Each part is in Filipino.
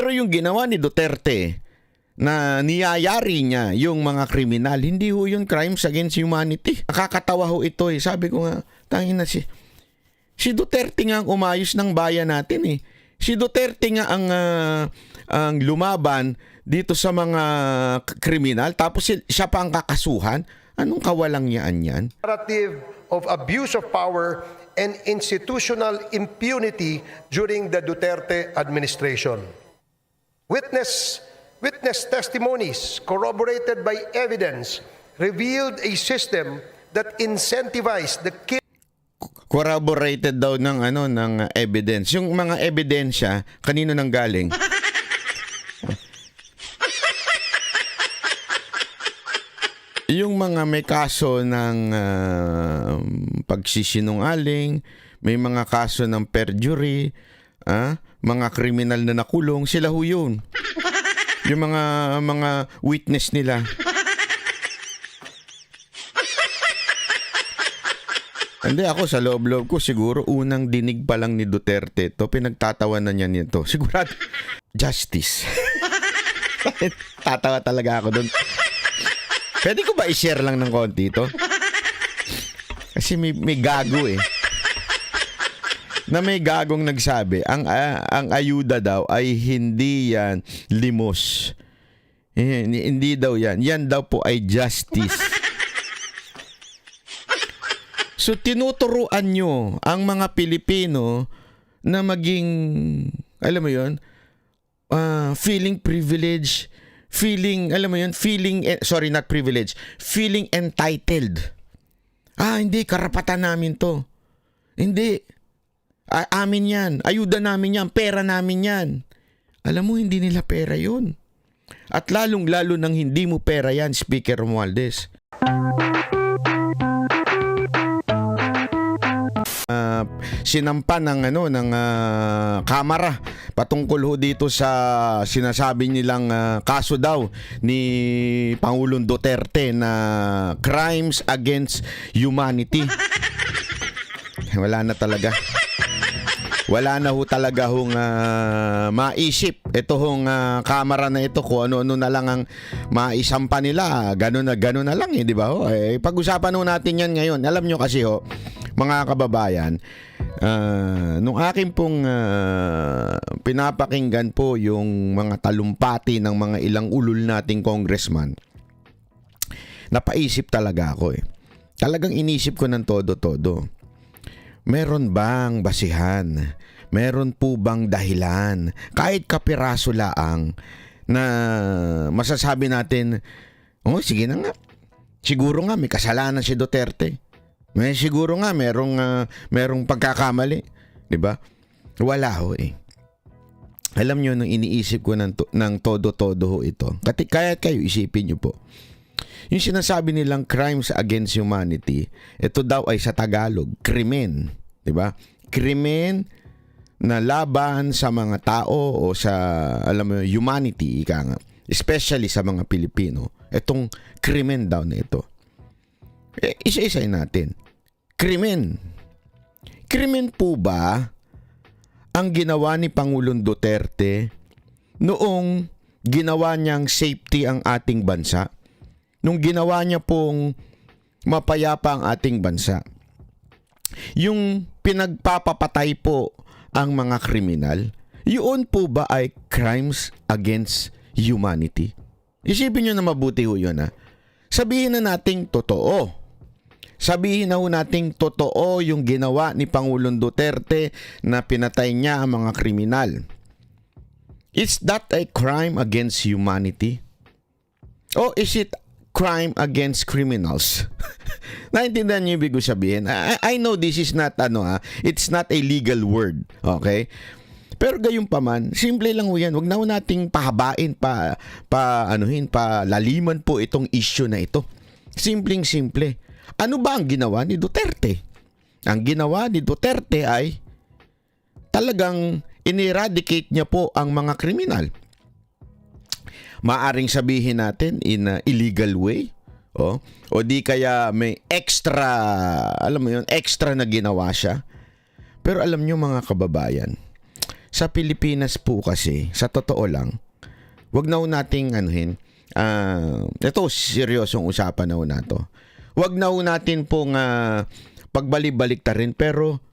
Pero yung ginawa ni Duterte na niyayari niya yung mga kriminal, hindi ho yun crimes against humanity. Nakakatawa ho ito eh. Sabi ko nga, tangin na si Duterte nga ang umayos ng bayan natin eh. Si Duterte nga ang lumaban dito sa mga kriminal, tapos siya pa ang kakasuhan. Anong kawalangyaan yan? Narrative of abuse of power and institutional impunity during the Duterte administration. Witness testimonies corroborated by evidence revealed a system that incentivized the Corroborated daw ng evidence. Yung mga ebidensya kanino nang galing? Yung mga may kaso ng pagsisinungaling, may mga kaso ng perjury, mga kriminal na nakulong, sila ho yun. Yung mga witness nila. Hindi, ako sa loob-loob ko siguro unang dinig pa lang ni Duterte to, pinagtatawanan niya nito. Sigurado justice. Tatawa talaga ako doon. Pwede ko ba i-share lang ng konti ito? Kasi may gago eh. Na may gagong nagsabi, ang ayuda daw ay hindi yan limos. Hindi daw yan. Yan daw po ay justice. So tinuturuan nyo ang mga Pilipino na maging, alam mo yun, feeling privilege, feeling entitled. Hindi, karapatan namin to. Hindi. Amin yan. Ayuda namin yan. Pera namin yan. Alam mo, hindi nila pera yun. At lalong-lalo nang hindi mo pera yan, Speaker Romualdez. Sinampa ng kamara patungkol ho dito sa sinasabi nilang kaso daw ni Pangulong Duterte na crimes against humanity. Wala na talaga. Wala na ho talaga hong maisip ito hong kamera na ito kung ano-ano na lang ang maisampa nila. Ganun na lang di ba ho? Pag-usapan ho natin yan ngayon. Alam nyo kasi ho, mga kababayan, nung akin pong pinapakinggan po yung mga talumpati ng mga ilang ulul nating congressman, napaisip talaga ako eh. Talagang inisip ko ng todo-todo. Meron bang basihan? Meron po bang dahilan? Kahit kapiraso laang na masasabi natin, sige na nga. Siguro nga may kasalanan si Duterte. Siguro nga merong pagkakamali, 'di ba? Wala ho eh. Alam niyo nung iniisip ko ng todo-todo ho ito. Kaya kayo isipin niyo po. Yung sinasabi nilang crimes against humanity, ito daw ay sa Tagalog, krimen, 'di ba? Krimen na laban sa mga tao o sa humanity, ika nga. Especially sa mga Pilipino. Itong krimen daw na ito. Isa-isay natin. Krimen. Krimen po ba ang ginawa ni Pangulong Duterte noong ginawa niyang safety ang ating bansa? Nung ginawa niya pong mapayapa ang ating bansa? Yung pinagpapapatay po ang mga kriminal, yun po ba ay crimes against humanity? Isipin nyo na mabuti ho yun ha. Sabihin na nating totoo. Sabihin na ho nating totoo yung ginawa ni Pangulong Duterte na pinatay niya ang mga kriminal. Is that a crime against humanity? O is it crime against criminals? Naintindihan niyo yung ibig sabihin? I know this is not it's not a legal word, okay? Pero gayon pa man, simple lang ho yan. Huwag na ho nating pahabain, laliman po itong issue na ito. Simpleng-simple. Ano ba ang ginawa ni Duterte? Ang ginawa ni Duterte ay talagang ineradicate niya po ang mga kriminal. Maaring sabihin natin in a illegal way, o di kaya may extra, extra na ginawa siya. Pero alam niyo mga kababayan, sa Pilipinas po kasi, sa totoo lang, wag na ho nating anuhin, ito seryosong usapan na ho na to. Wag na ho natin pong pagbalik-balik ta rin, pero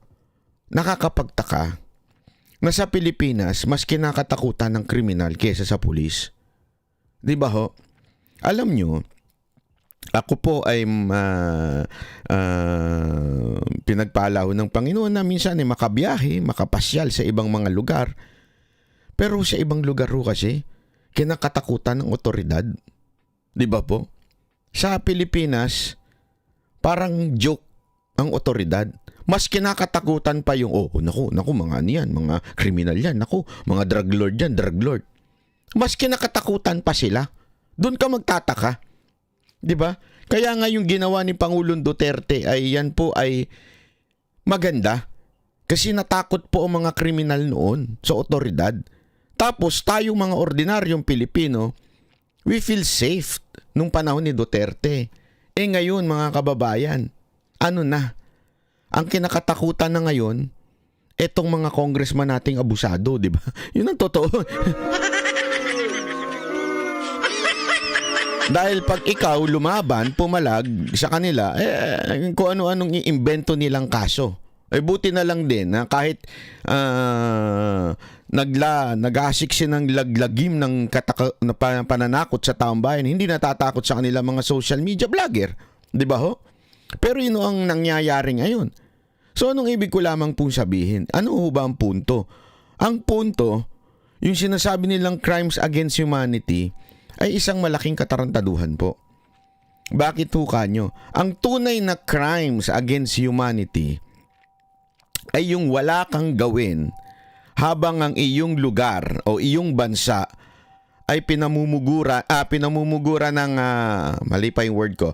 nakakapagtaka na sa Pilipinas, mas kinakatakutan ng kriminal kaysa sa pulis. Di ba ho? Alam nyo, ako po ay pinagpala ho ng Panginoon na minsan ay makabiyahe, makapasyal sa ibang mga lugar. Pero sa ibang lugar ho kasi, kinakatakutan ng otoridad. Di ba po? Sa Pilipinas, parang joke ang otoridad. Mas kinakatakutan pa yung, naku, mga ano yan, mga kriminal yan, naku, mga drug lord yan, drug lord. Mas kinakatakutan pa sila. Doon ka magtataka. 'Di ba? Kaya nga yung ginawa ni Pangulong Duterte ay yan po ay maganda. Kasi natakot po ang mga kriminal noon sa otoridad. Tapos tayo mga ordinaryong Pilipino, we feel safe nung panahon ni Duterte. Ngayon mga kababayan, ano na? Ang kinakatakutan na ngayon, etong mga congressman nating abusado, 'di ba? Yun ang totoo. Dahil pag ikaw lumaban, pumalag sa kanila, kung ano-anong iimbento nilang kaso. Buti na lang din na kahit nag-asiksi ng laglagim ng pananakot sa taong bayan, hindi natatakot sa kanila mga social media vlogger. Di ba ho? Pero yun ang nangyayari ngayon. So anong ibig ko lamang pong sabihin? Ano ho ba ang punto? Ang punto, yung sinasabi nilang crimes against humanity, ay isang malaking katarantaduhan po. Bakit ho kanyo? Ang tunay na crimes against humanity ay yung wala kang gawin habang ang iyong lugar o iyong bansa ay pinamumugura ng mali pa yung word ko.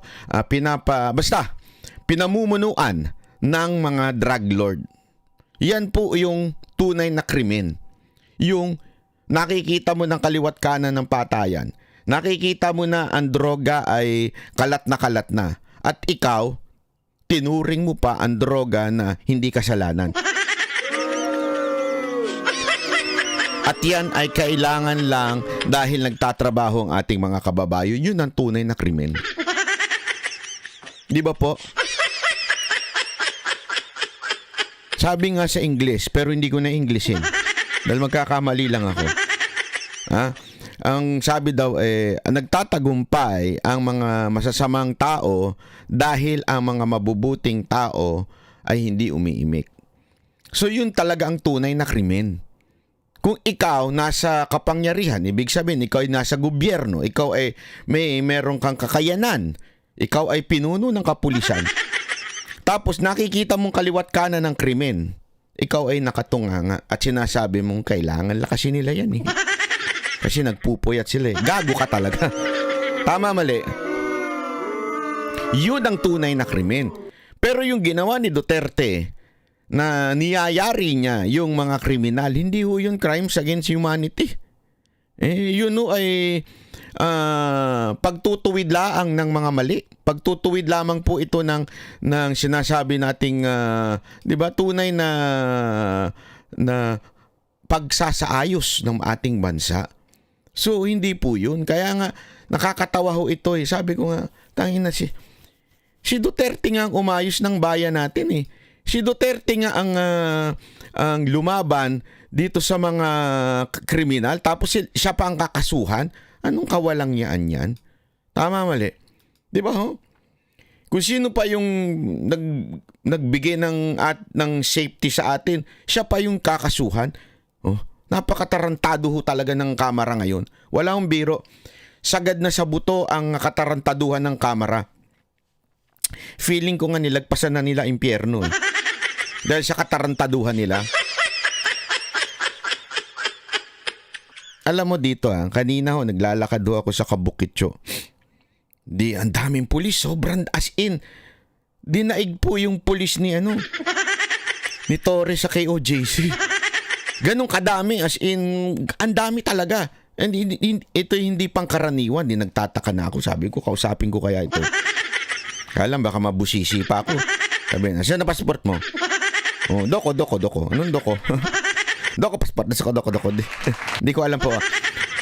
Pinamumunuan ng mga drug lord. Yan po yung tunay na krimen. Yung nakikita mo ng kaliwat kanan ng patayan. Nakikita mo na ang droga ay kalat na. At ikaw, tinuring mo pa ang droga na hindi kasalanan. At yan ay kailangan lang dahil nagtatrabaho ang ating mga kababayan. Yun ang tunay na krimen. Di ba po? Sabi nga sa English, pero hindi ko na Englishin. Dahil magkakamali lang ako. Ang sabi daw nagtatagumpay ang mga masasamang tao dahil ang mga mabubuting tao ay hindi umiimik. So yun talaga ang tunay na krimen. Kung ikaw nasa kapangyarihan, ibig sabihin ikaw ay nasa gobyerno, ikaw ay meron kang kakayanan, ikaw ay pinuno ng kapulisan. Tapos nakikita mong kaliwat kanan ng krimen, ikaw ay nakatunganga at sinasabi mong kailangan lakasin nila yan . Kasi nagpupuyat sila . Gago ka talaga. Tama, mali. Yun ang tunay na krimen. Pero yung ginawa ni Duterte na niyayari niya yung mga kriminal, hindi ho yun crimes against humanity. Yun ho ay pagtutuwid laang ng mga mali. Pagtutuwid lamang po ito ng sinasabi nating, di ba, tunay na pagsasaayos ng ating bansa. So, hindi po yun. Kaya nga, nakakatawa ho ito . Sabi ko nga, tangina si Duterte nga ang umayos ng bayan natin . Si Duterte nga ang lumaban dito sa mga kriminal. Tapos siya pa ang kakasuhan. Anong kawalang yaan yan? Tama, mali. Di ba ho? Kung sino pa yung nagbigay ng safety sa atin, siya pa yung kakasuhan. Napakatarantado ho talaga ng kamera ngayon. Wala akong biro. Sagad na sa buto ang katarantaduhan ng kamera. Feeling ko nga nilagpasan na nila impyerno . Dahil sa katarantaduhan nila. Alam mo dito kanina ho, naglalakad ho ako sa Kabukitcho. Ang daming pulis, sobrang as in. Dinaig po yung pulis ni ni Torres sa KOJC. Ganong kadami, as in, ang dami talaga. And ito hindi pangkaraniwan. Nagtataka na ako. Sabi ko, kausapin ko kaya ito. Kaya lang, baka mabusisi pa ako. Sabi na, saan na passport mo? Doko. Anong doko? Doko, passport. Doko. Hindi ko alam po.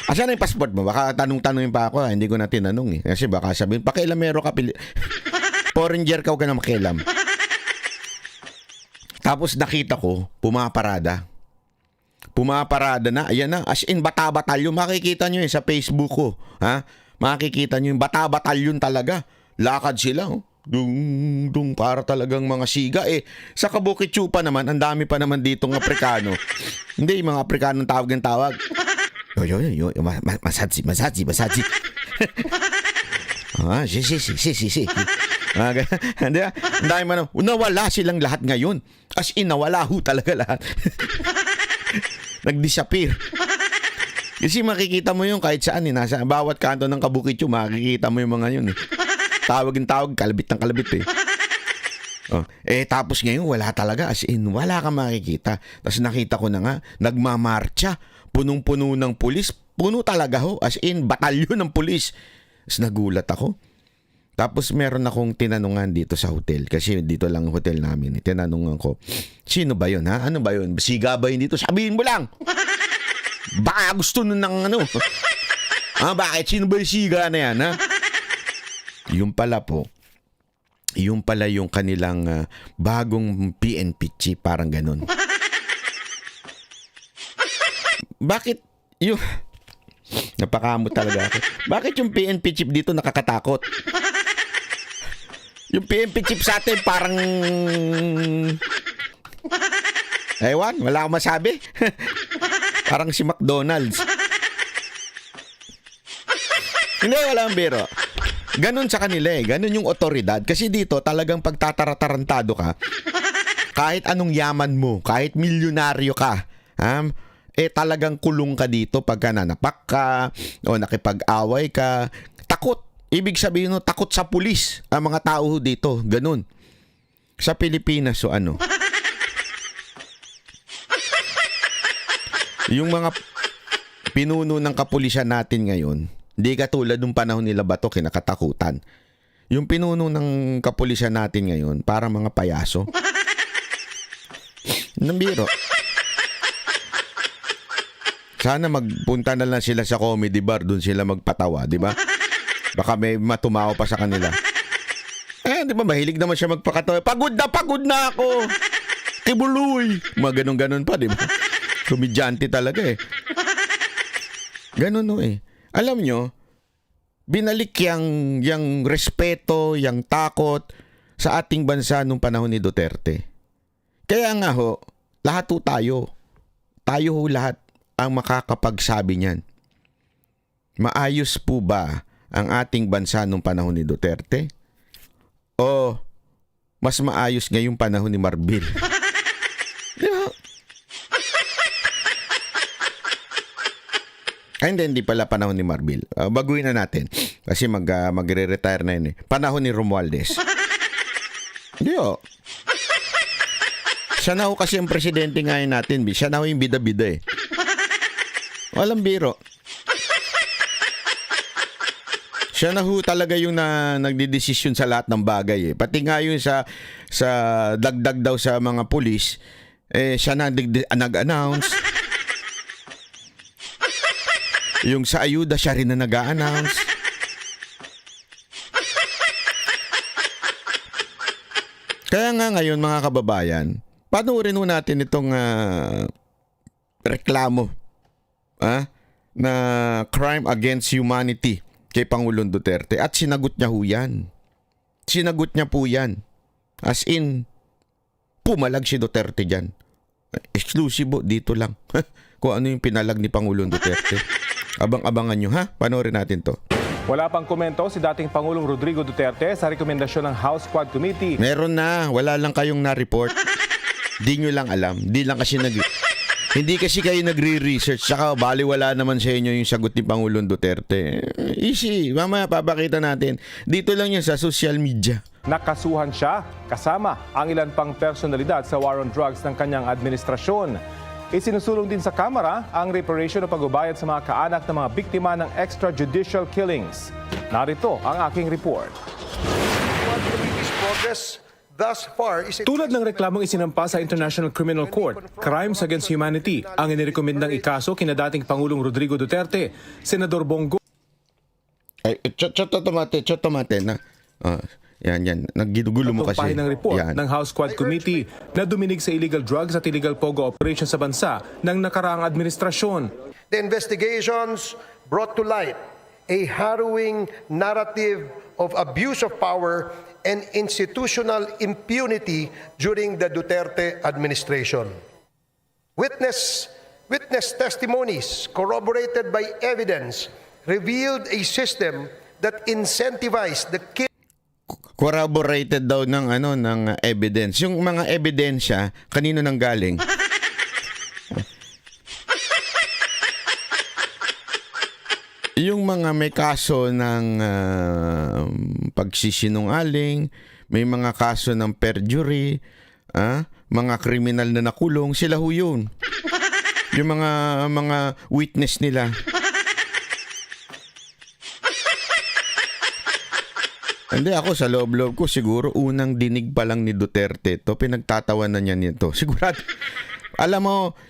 Asan na yung passport mo? Baka tanong-tanongin pa ako. Hindi ko na tinanong eh. Kasi baka sabihin, pakialamero ka. Foreigner ka, huwag ka na makialam. Tapos nakita ko, pumaparada na. Ayan na. As in, bata-batalyon. Makikita nyo sa Facebook ko. Ha? Makikita nyo yung bata-batalyon talaga. Lakad sila. Oh. Dung, para talagang mga siga. Sa Kabukit-Chupa naman, ang dami pa naman ditong Aprikano. Hindi, mga Aprikanong tawag. Yo, masaji. Si. Hindi ba? Ang dami man. Nawala silang lahat ngayon. As in, nawala ho talaga lahat. Nag-disappear. Kasi makikita mo yung kahit saan. Nasa bawat kanto ng Kabukit-Chu, makikita mo yung mga yun. Tawag, kalabit ng kalabit eh. Tapos ngayon, wala talaga. As in, wala kang makikita. Tapos nakita ko na nga, nagmamarcha. Punong-puno ng pulis. Puno talaga ho. As in, batalyon ng pulis. Tapos nagulat ako. Tapos meron akong tinanungan dito sa hotel. Kasi dito lang ang hotel namin. Tinanungan ko, sino ba yun ha? Ano ba yun? Siga ba yun dito? Sabihin mo lang. Baka gusto nun ng ano. Bakit? Sino ba yung siga na yan ha? Yung pala po. Yung pala yung kanilang bagong PNP chief. Parang ganun. Bakit yung... Napakamot talaga ako. Bakit yung PNP chief dito nakakatakot? Yung PNP chief sa atin parang... Ewan, wala akong masabi. Parang si McDonald's. Hindi, wala ang biro. Ganun sa kanila Ganun yung otoridad. Kasi dito talagang pagtataratarantado ka, kahit anong yaman mo, kahit milyonaryo ka, talagang kulong ka dito pagka nanapak ka o nakipag-away ka. Takot. Ibig sabihin no, takot sa pulis ang mga tao dito. Ganun. Sa Pilipinas, so ano? Yung mga pinuno ng kapulisan natin ngayon, hindi katulad nung panahon nila Bato, kinakatakutan. Yung pinuno ng kapulisan natin ngayon, para mga payaso. Nambiro. Sana magpunta na lang sila sa comedy bar, doon sila magpatawa, di ba? Baka may matumaw pa sa kanila. Di ba, mahilig naman siya magpakatawa. Pagod na ako! Kibuloy! Mga ganun pa, di ba? Komedyante talaga Ganun Alam nyo, binalik yung respeto, yung takot sa ating bansa nung panahon ni Duterte. Kaya nga ho, lahat ho tayo lahat ang makakapagsabi niyan. Maayos po ba ang ating bansa nung panahon ni Duterte? O mas maayos ngayong panahon ni Marbil? Di ba? Hindi pala panahon ni Marbil. Baguhin na natin. Kasi magre-retire na yun Panahon ni Romualdez. Hindi Siya na ho kasi ang presidente ngayon natin. Siya na ho yung bida-bida Walang biro. Siya na ho talaga yung nagdidesisyon sa lahat ng bagay Pati nga yung sa dagdag daw sa mga pulis, siya na nag-announce. Yung sa ayuda, siya rin na nag-a-announce. Kaya nga ngayon mga kababayan, panoorin ho natin itong reklamo na crime against humanity kay Pangulong Duterte at sinagot niya ho yan. Sinagot niya po yan. As in, pumalag si Duterte dyan. Exclusive dito lang. Kung ano yung pinalag ni Pangulong Duterte. Abang-abangan nyo Panoorin natin to. Wala pang komento si dating Pangulong Rodrigo Duterte sa rekomendasyon ng House Quad Committee. Meron na. Wala lang kayong na-report. Di nyo lang alam. Hindi kasi kayo nagre-research. Saka baliwala naman sa inyo yung sagot ni Pangulong Duterte. Easy. Mamaya papakita natin. Dito lang yan sa social media. Nakasuhan siya kasama ang ilan pang personalidad sa war on drugs ng kanyang administrasyon. Isinusulong din sa Kamara ang reparation o pagbabayad sa mga kaanak ng mga biktima ng extrajudicial killings. Narito ang aking report. Committee's progress thus far is Tulad ng reklamong isinampa sa International Criminal Court, Crimes Against Humanity ang inirekomendang ikaso kina dating Pangulong Rodrigo Duterte, Senador Bongo Ay, chotomate na. Yan. Naggidugulo mo kasi. Pagpapahin ng report Yan. ng House Quad Committee na duminig sa illegal drugs at illegal pogo operation sa bansa ng nakaraang administrasyon. The investigations brought to light a harrowing narrative of abuse of power and institutional impunity during the Duterte administration. Witness testimonies corroborated by evidence revealed a system that incentivized the Corroborated daw ng evidence. Yung mga ebidensya kanino nang galing? Yung mga may kaso ng pagsisinungaling, may mga kaso ng perjury, mga kriminal na nakulong, sila ho yun. Yung mga witness nila. Hindi, ako sa loob-loob ko siguro unang dinig pa lang ni Duterte to, pinagtatawanan niya nito. Sigurado.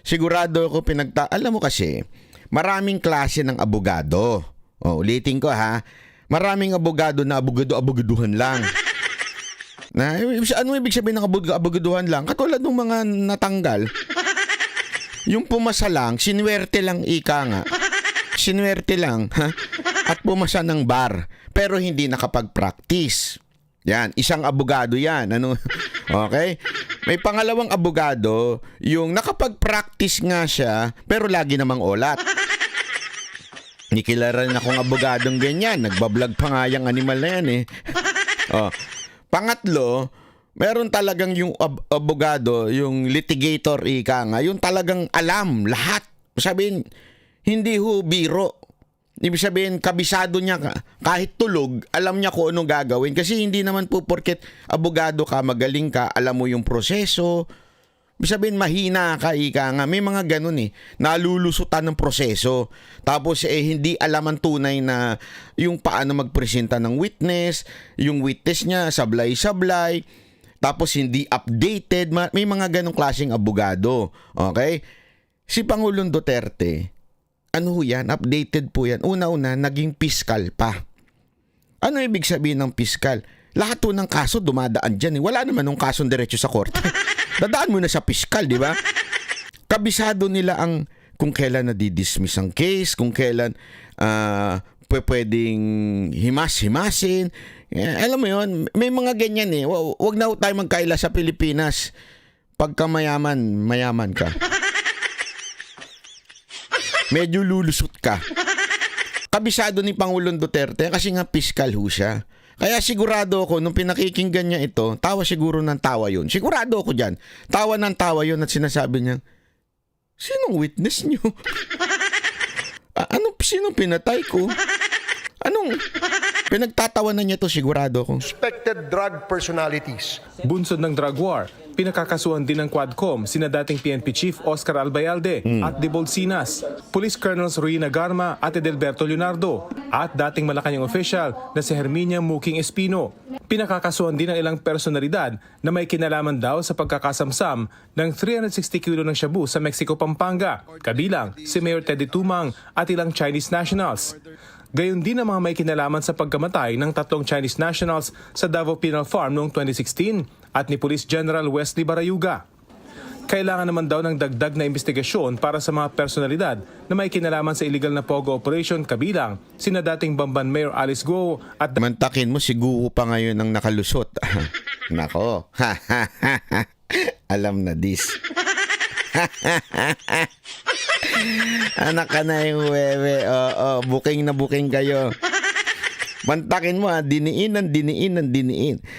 Sigurado ako alam mo kasi, maraming klase ng abogado. Ulitin ko ha. Maraming abogado na abogaduhan lang. Ano ibig sabihin ng abogaduhan lang? Katulad ng mga natanggal. Yung pumasa lang, sinuwerte lang ika nga. Sinuwerte lang, ha? At pumasa ng bar, pero hindi nakapag-practice. Yan, isang abogado yan. Okay? May pangalawang abogado, yung nakapag-practice nga siya, pero lagi namang olat. Nikilala rin akong abogadong ganyan. Nagbablog pa nga yung animal na yan eh. Pangatlo, meron talagang yung abogado, yung litigator ika nga, yung talagang alam lahat. Sabihin, hindi ho biro. Ibig sabihin, kabisado niya kahit tulog, alam niya kung anong gagawin. Kasi hindi naman po porket abogado ka, magaling ka, alam mo yung proseso. Ibig sabihin, mahina ka, ika nga. May mga ganun eh. Nalulusutan ng proseso. Tapos hindi alam ang tunay na yung paano magpresenta ng witness, yung witness niya, sablay-sablay. Tapos hindi updated. May mga ganung klaseng abogado. Okay? Si Pangulong Duterte, ano yan? Updated po yan. Una-una, naging piskal pa. Ano ibig sabihin ng piskal? Lahat po ng kaso dumadaan dyan. Wala naman ng kasong diretso sa korte. Dadaan mo na sa piskal, di ba? Kabisado nila ang kung kailan nadidismiss ang case, kung kailan pwedeng himas-himasin. Alam mo yun, may mga ganyan eh. Wag na tayo magkaila sa Pilipinas. Pagka mayaman ka. Medyo lulusot ka. Kabisado ni Pangulong Duterte kasi nga piskal ho siya. Kaya sigurado ako nung pinakikinggan niya ito, tawa siguro ng tawa yun. Sigurado ako dyan. Tawa ng tawa yun at sinasabi niya, sinong witness niyo? Sinong pinatay ko? Anong pinagtatawanan niya to, sigurado ako. suspected drug personalities. Bunsod ng drug war, pinakakasuhan din ng Quadcom sina dating PNP Chief Oscar Albayalde at Debold Sinas, Police Colonels Ruina Garma at Edelberto Leonardo, at dating Malacanang official na si Herminia Muking Espino. Pinakakasuhan din ng ilang personalidad na may kinalaman daw sa pagkakasamsam ng 360 kilo ng shabu sa Mexico, Pampanga, kabilang si Mayor Teddy Tumang at ilang Chinese nationals. Gayon din ang mga may kinalaman sa pagkamatay ng 3 Chinese nationals sa Davao Penal Farm noong 2016 at ni Police General Wesley Barayuga. Kailangan naman daw ng dagdag na investigasyon para sa mga personalidad na may kinalaman sa illegal na pogo operation, kabilang sina dating Bamban Mayor Alice Guo at Mantakin mo, si Guo pa ngayon ang nakalusot. Nako. Alam na this. Anak ka na yung wewe. Booking na booking kayo. Mantakin mo diniin.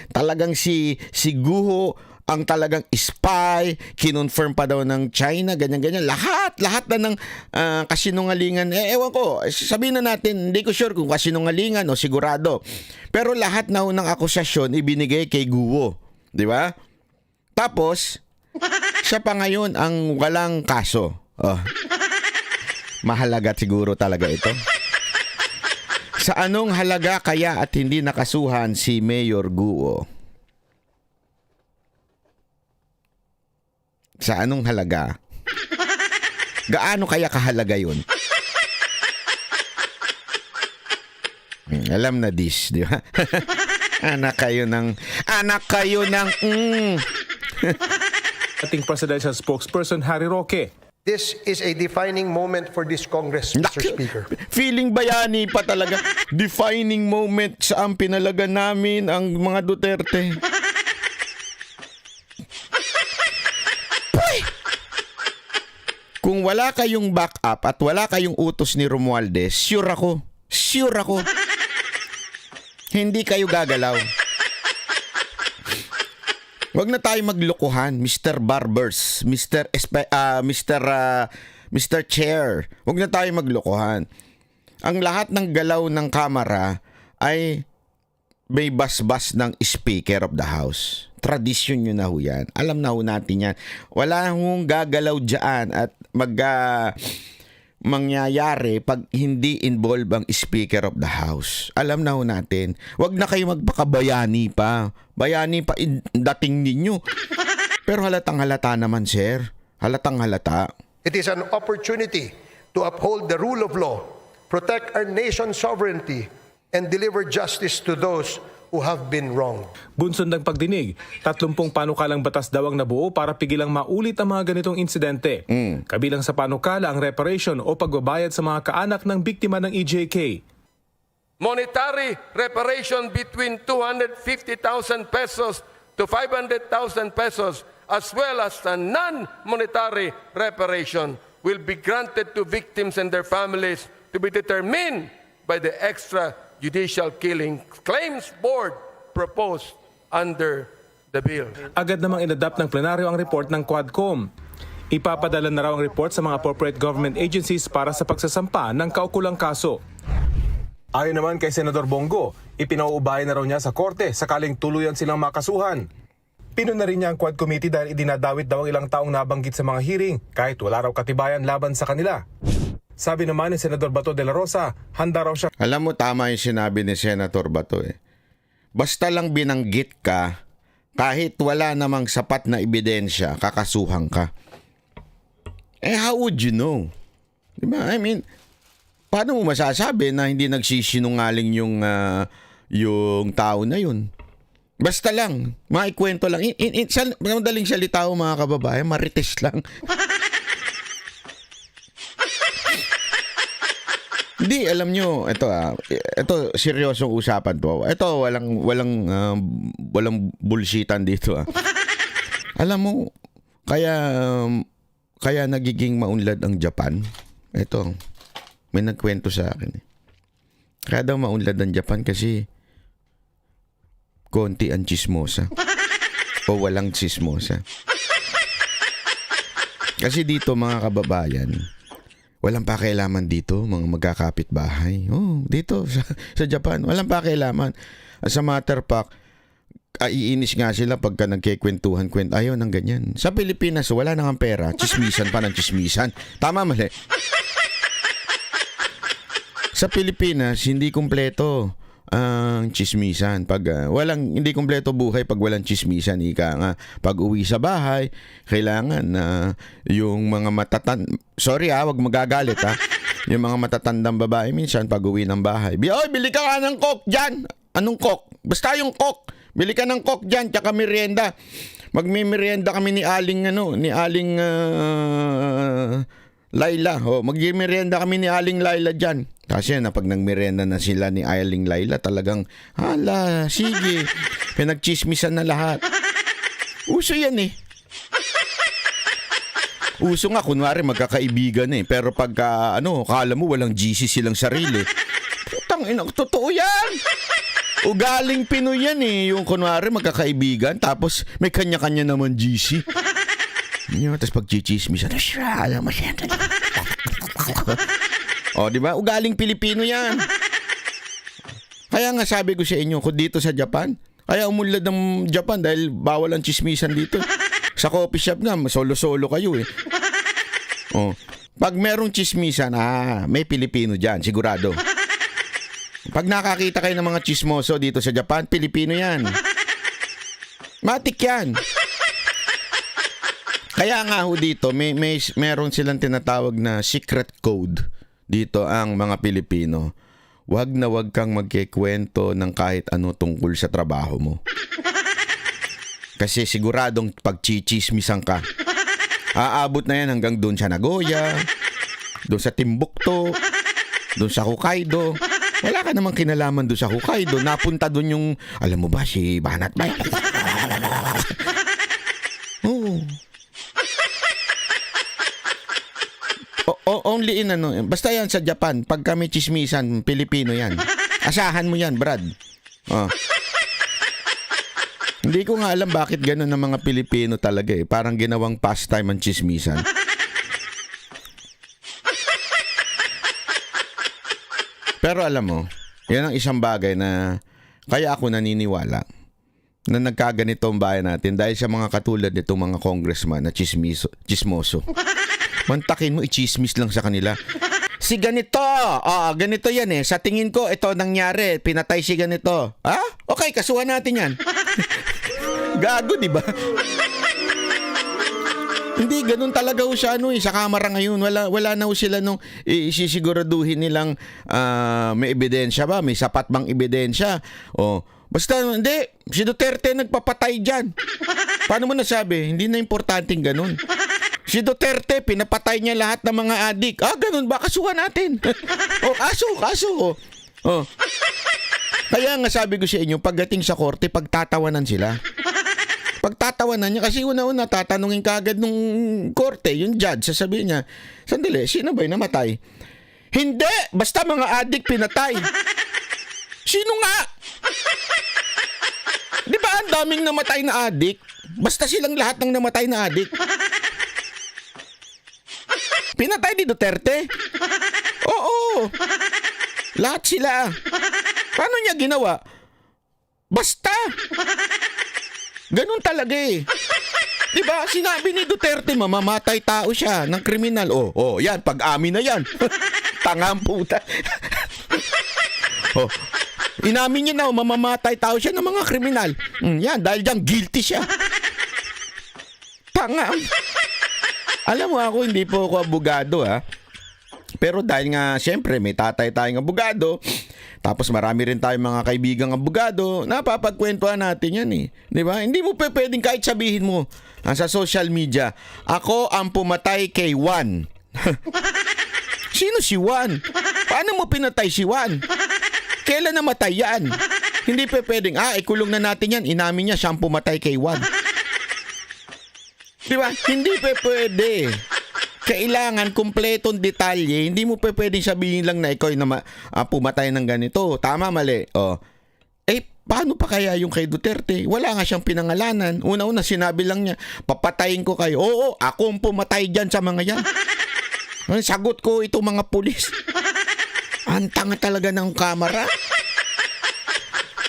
Talagang si Guho ang talagang spy, kinonfirm pa daw ng China, ganyan-ganyan. Lahat na ng kasinungalingan. Ewan ko, sabihin na natin, hindi ko sure kung kasinungalingan o sigurado. Pero lahat na ng akusasyon ibinigay kay Guo. Di ba? Tapos, siya pa ngayon ang walang kaso. Mahalaga siguro talaga ito. Sa anong halaga kaya at hindi nakasuhan si Mayor Guo? Sa anong halaga? Gaano kaya kahalaga yun? Alam na this, di ba? Anak kayo ng... Ating presidential spokesperson Harry Roque. This is a defining moment for this Congress, Mr. Speaker. Feeling bayani pa talaga. Defining moment saan pinalaga namin ang mga Duterte. Puy! Kung wala kayong backup at wala kayong utos ni Romualdez, sure ako, hindi kayo gagalaw. Wag na tayo maglokohan, Mr. Barbers, Mr. Chair. Wag na tayo maglokohan. Ang lahat ng galaw ng kamera ay may basbas ng Speaker of the House. Tradisyon nyo na ho yan. Alam na ho natin yan. Wala hong gagalaw dyan at mangyayari pag hindi involve ang Speaker of the House. Alam na ho natin. Wag na kayo magpakabayani pa. Bayani pa dating ninyo. Pero halatang halata naman, sir. Halatang halata. It is an opportunity to uphold the rule of law, protect our nation's sovereignty, and deliver justice to those who have been wronged. Bunsod ng pagdinig, 30 panukalang batas daw ang nabuo para pigilang maulit ang mga ganitong insidente. Kabilang sa panukala ang reparation o pagbabayad sa mga kaanak ng biktima ng EJK. Monetary reparation between 250,000 pesos to 500,000 pesos as well as a non-monetary reparation will be granted to victims and their families to be determined by the extrajudicial killing claims board proposed under the bill. Agad namang inadapt ng plenaryo ang report ng Quadcom. Ipapadala na raw ang report sa mga appropriate government agencies para sa pagsasampa ng kaukulang kaso. Ayon naman kay Senador Bongo, ipinauubayan na raw niya sa korte sakaling tuluyan silang makasuhan. Pinuna rin niya ang Quad Committee dahil idinadawit daw ang ilang taong nabanggit sa mga hearing kahit wala raw katibayan laban sa kanila. Sabi naman ni Senador Bato de la Rosa, handa raw siya. Alam mo, tama yung sinabi ni Senator Bato eh. Basta lang binanggit ka, kahit wala namang sapat na ebidensya, kakasuhan ka. How would you know? Diba? I mean, paano mo masasabi na hindi nagsisinungaling yung tao na yun? Basta lang, maikwento lang. Madaling salita ho, mga kababayan, marites lang. Hindi, alam nyo, ito seryosong usapan to. Ito, walang bullshitan dito. Alam mo, kaya nagiging maunlad ang Japan. Ito, may nagkwento sa akin. Kaya daw maunlad ang Japan kasi konti ang chismosa. O walang chismosa. Kasi dito, mga kababayan, walang pakialaman dito, mga magkakapit-bahay. Oh, dito sa Japan, walang pakialaman. As a matter of fact, iinis nga sila pagka nagkikwentuhan. Ayaw ng ganyan. Sa Pilipinas, wala nang pera. Chismisan pa ng chismisan. Tama, mali. Sa Pilipinas, hindi kumpleto ang chismisan. Pag hindi kumpleto buhay pag walang chismisan, ika nga. Pag uwi sa bahay, kailangan na yung mga wag magagalit ha. Yung mga matatandang babae minsan pag uwi ng bahay, bili ka ng coke dyan. Anong coke? Basta yung coke. Bili ka ng coke dyan, tsaka merienda. Magmimerienda kami ni Aling Laila. Magmimerienda kami ni Aling Laila dyan. Kasi na pag nagmerienda na sila ni Aling Laila, talagang, sige, pinagchismisan na lahat. Uso yan eh. Uso nga, kunwari magkakaibigan eh. Pero pagka, kala mo walang GC silang sarili. Putang ina, totoo yan. Ugaling Pinoy yan eh. Yung kunwari magkakaibigan, tapos may kanya-kanya naman GC. Tapos pag chichismisan, alam mo siya. Di ba? Ugaling Pilipino yan. Kaya nga sabi ko sa inyo, kung dito sa Japan, kaya umunlad ng Japan dahil bawal ang chismisan dito. Sa coffee shop nga, solo-solo kayo eh. Pag merong chismisan, may Pilipino dyan, sigurado. Pag nakakita kayo ng mga chismoso dito sa Japan, Pilipino yan. Matik yan. Kaya nga ho dito, meron silang tinatawag na secret code dito ang mga Pilipino. Wag na wag kang magkikwento ng kahit ano tungkol sa trabaho mo. Kasi siguradong pagchichismisan ka. Aabot na yan hanggang doon sa Nagoya, doon sa Timbuktu, doon sa Hokkaido. Wala ka namang kinalaman doon sa Hokkaido. Napunta doon yung, alam mo ba, si Banat ba? Oo. Only in ano, basta yan sa Japan, pag kami chismisan, Pilipino yan. Asahan mo yan, Brad. Oh. Hindi ko nga alam bakit gano'n ng mga Pilipino talaga eh. Parang ginawang pastime ang chismisan. Pero alam mo, yan ang isang bagay na kaya ako naniniwala na nagkaganito ang bayan natin dahil sa mga katulad nitong mga congressman na chismoso. Mantakin mo, i-chismis lang sa kanila. Si ganito, ganito yan eh. Sa tingin ko, ito nangyari. Pinatay si ganito. Okay, kasuhan natin yan. Gago, di ba? Hindi, ganun talaga ho siya sa kamera ngayon. Wala na ho sila nung isisiguraduhin nilang may ebidensya ba? May sapat bang ebidensya? Basta, hindi. Si Duterte nagpapatay dyan. Paano mo nasabi? Hindi na importanteng ganun. Si Duterte, pinapatay niya lahat ng mga adik. Ganun ba? Kasuhan natin. Kaso. Kaya nga sabi ko sa inyo, pagdating sa korte, pagtatawanan sila. Pagtatawanan niya, kasi una-una tatanungin kaagad nung korte, yung judge, sasabihin niya, sandali, sino ba yung namatay? Hindi! Basta mga adik pinatay. Sino nga? Di ba ang daming namatay na adik? Basta silang lahat ng namatay na adik. Pinatay ni Duterte? Oo. Lahat sila. Paano niya ginawa? Basta. Ganun talaga eh. Diba? Sinabi ni Duterte, mamamatay tao siya ng kriminal. Yan, pag-amin na yan. Tangang puta. Inamin niya na, mamamatay tao siya ng mga kriminal. Yan, dahil dyan, guilty siya. Tanga. Alam mo ako, hindi po ako abogado Pero dahil nga, siyempre, may tatay tayong abogado, tapos marami rin tayong mga kaibigang abogado, napapagkwentuhan natin yan eh. Di ba? Hindi mo pwedeng kahit sabihin mo sa social media, ako ang pumatay kay Juan. Sino si Juan? Paano mo pinatay si Juan? Kailan namatay yan? Hindi pwedeng, ikulong na natin yan, inamin niya siyang pumatay kay Juan. Di ba? Hindi pwede. Kailangan kumpletong detalye. Hindi mo pwedeng sabihin lang na ikaw na pumatay ng ganito. Tama, mali. Paano pa kaya yung kay Duterte? Wala nga siyang pinangalanan. Una-una, sinabi lang niya, papatayin ko kayo. Oo, ako ang pumatay dyan sa mga yan. Sagot ko itong mga pulis. Ang tanga talaga ng kamera.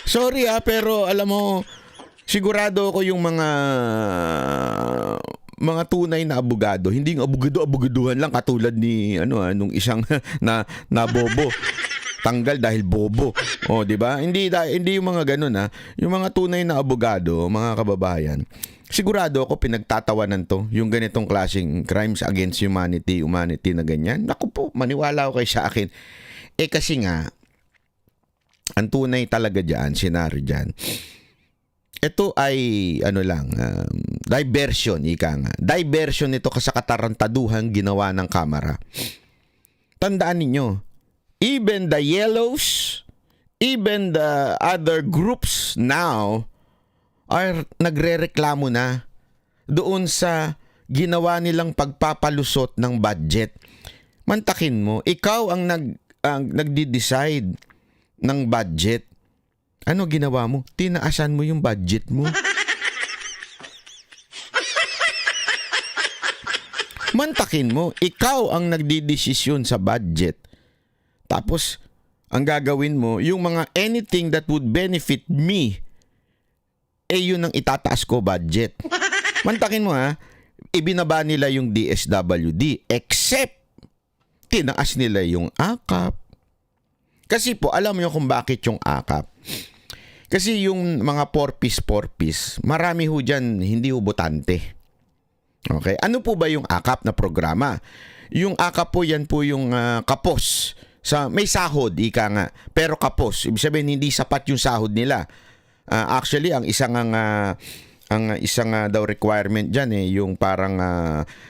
Sorry pero alam mo, sigurado ko yung mga tunay na abogado, hindi yung abogado-abogaduhan lang katulad ni nung isang na bobo. Tanggal dahil bobo. Di ba? Hindi yung mga ganun Yung mga tunay na abogado, mga kababayan. Sigurado ako pinagtatawanan to, yung ganitong klaseng crimes against humanity na ganyan. Naku po, maniwala ko kayo sa akin. Kasi nga, ang tunay talaga dyan, senaryo dyan, ito ay diversion, ika nga. Diversion ito sa katarantaduhan ginawa ng kamera. Tandaan ninyo, even the yellows, even the other groups now are nagrereklamo na doon sa ginawa nilang pagpapalusot ng budget. Mantakin mo, ikaw ang nagdi-decide ng budget. Ano ginawa mo? Tinaasan mo yung budget mo. Mantakin mo, ikaw ang nagdidesisyon sa budget. Tapos, ang gagawin mo, yung mga anything that would benefit me, yun ang itataas ko budget. Mantakin mo ibinaba nila yung DSWD, except, tinaas nila yung AKAP. Kasi po, alam mo kung bakit yung AKAP. Kasi yung mga 4-piece, marami ho dyan, hindi ho botante. Okay? Ano po ba yung AKAP na programa? Yung AKAP po, yan po yung kapos. May sahod, ika nga. Pero kapos. Ibig sabihin, hindi sapat yung sahod nila. Actually, ang isang daw requirement dyan yung parang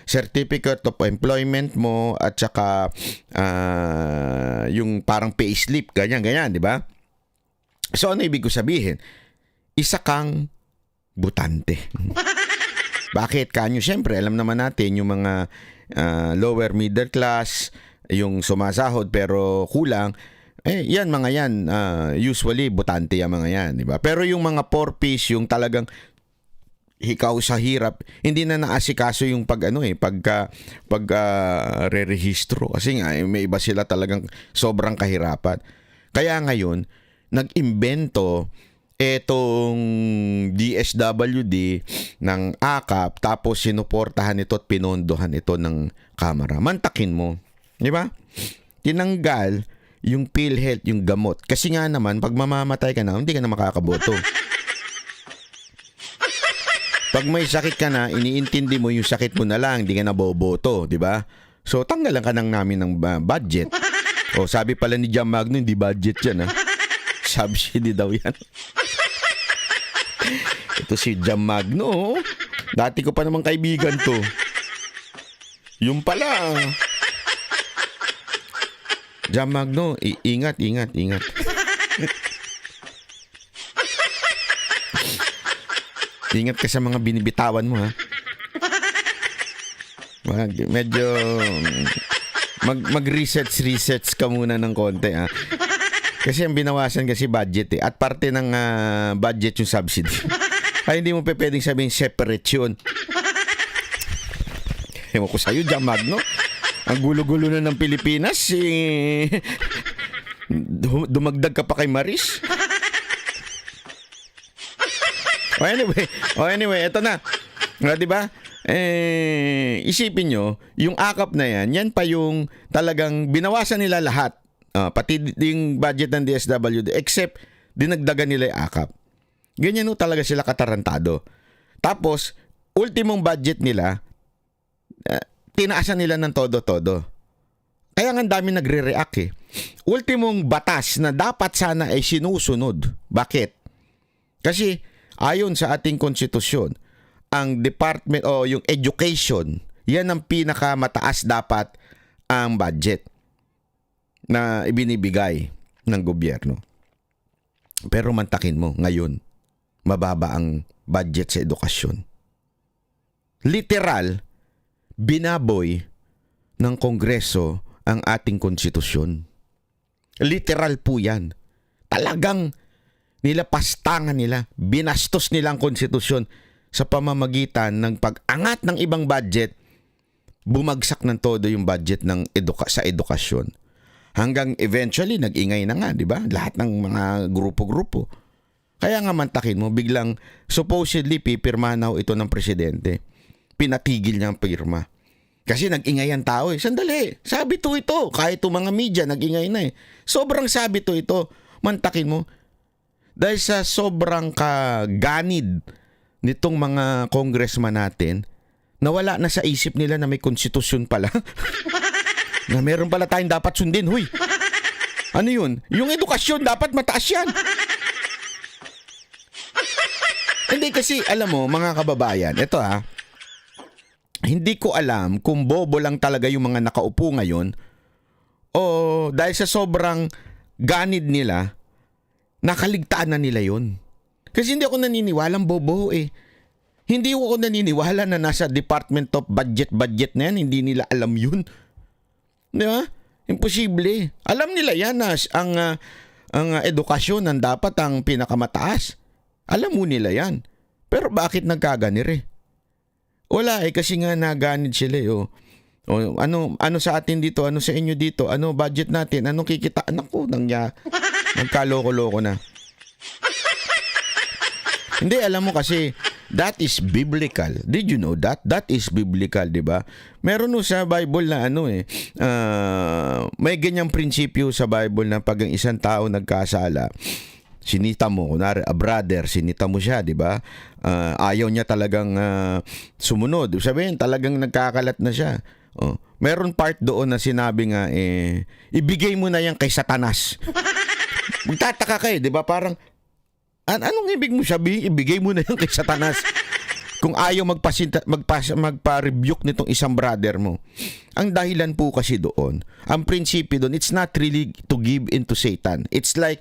certificate of employment mo at saka yung parang payslip, ganyan, di ba? So, ano ibig ko sabihin? Isa kang butante. Bakit? Kanyo, siyempre, alam naman natin yung mga lower middle class, yung sumasahod pero kulang, yan mga yan, usually butante yung mga yan, di ba? Pero yung mga poor piece, yung talagang hikaw sa hirap, hindi na naasikaso yung re-rehistro kasi nga may iba sila talagang sobrang kahirapan. Kaya ngayon nag-imbento etong DSWD ng AKAP, tapos sinuportahan ito at pinondohan ito ng Kamara. Mantakin mo, di ba? Tinanggal yung PhilHealth, yung gamot. Kasi nga naman, pag mamamatay ka na, hindi ka na makakaboto. Pag may sakit ka na, iniintindi mo yung sakit mo na lang, hindi ka na boboto, di ba? So, tanggalan ka nang namin ng budget. O, sabi pala ni Jam Magno, hindi budget yan, ha? Subsidy daw yan. Ito si Jam Magno. Dati ko pa namang kaibigan to. Yung pala. Jam Magno, ingat. Ingat ka sa mga binibitawan mo, ha. Medyo mag-research ka muna ng konti, ha. Kasi ang binawasan kasi budget, at parte ng budget yung subsidy. Ay, hindi mo pwedeng sabihin separate yun. Ewan ko sa'yo, Jam Magno. Ang gulo-gulo na ng Pilipinas, dumagdag ka pa kay Maris. Anyway, eto na. Diba? Isipin nyo, yung AKAP na yan pa yung talagang binawasan nila lahat. Pati yung budget ng DSWD, except dinagdagan nila yung AKAP. Ganyan talaga sila katarantado. Tapos, ultimong budget nila, tinaasan nila ng todo-todo. Kaya nga dami nagre-react Ultimong batas na dapat sana ay sinusunod. Bakit? Kasi ayon sa ating konstitusyon, ang department o yung education, yan ang pinakamataas dapat ang budget na ibinibigay ng gobyerno. Pero mantakin mo, ngayon, mababa ang budget sa edukasyon. Literal, binaboy ng Kongreso ang ating konstitusyon. Literal po yan. Talagang nilapastangan nila, binastos nila ang konstitusyon sa pamamagitan ng pag-angat ng ibang budget, bumagsak ng todo yung budget ng sa edukasyon. Hanggang eventually, nag-ingay na nga, di ba? Lahat ng mga grupo-grupo. Kaya nga mantakin mo, biglang supposedly pipirma na ito ng presidente. Pinatigil niya ang pirma. Kasi nag-ingay ang tao Sandali, sabito ito. Kahit itong mga media, nag-ingay na Sobrang sabito ito. Mantakin mo. Dahil sa sobrang kaganid nitong mga congressman natin, nawala na sa isip nila na may konstitusyon pala. Na meron pala tayong dapat sundin. Huy, ano yun? Yung edukasyon, dapat mataas yan. Hindi kasi, alam mo, mga kababayan, ito hindi ko alam kung bobo lang talaga yung mga nakaupo ngayon o dahil sa sobrang ganid nila, nakaligtaan na nila yun. Kasi hindi ako naniniwalang bobo Hindi ako naniniwala na nasa Department of Budget na yan, hindi nila alam yun. Di ba? Imposible. Alam nila yan na ang edukasyon ang dapat ang pinakamataas. Alam mo nila yan. Pero bakit nagkaganir Wala kasi nga naganid sila ano sa atin dito, ano sa inyo dito, ano budget natin, ano kikitaan ako nagkaloko-loko na. Hindi, alam mo kasi that is biblical. Did you know that? That is biblical, di ba? Meron sa Bible na may ganyang prinsipyo sa Bible na pag ang isang tao nagkasala, sinita mo, kunwari, a brother, sinita mo siya, di ba? Ayaw niya talagang sumunod. Sabihin, talagang nagkakalat na siya. Oh. Meron part doon na sinabi nga, ibigay mo na yan kay Satanas. Magtataka kayo, di ba? Parang, anong ibig mo sabihin? Ibigay mo na yan kay Satanas. Kung ayaw magpa-rebuke nitong isang brother mo. Ang dahilan po kasi doon, ang prinsipyo doon, it's not really to give in to Satan. It's like,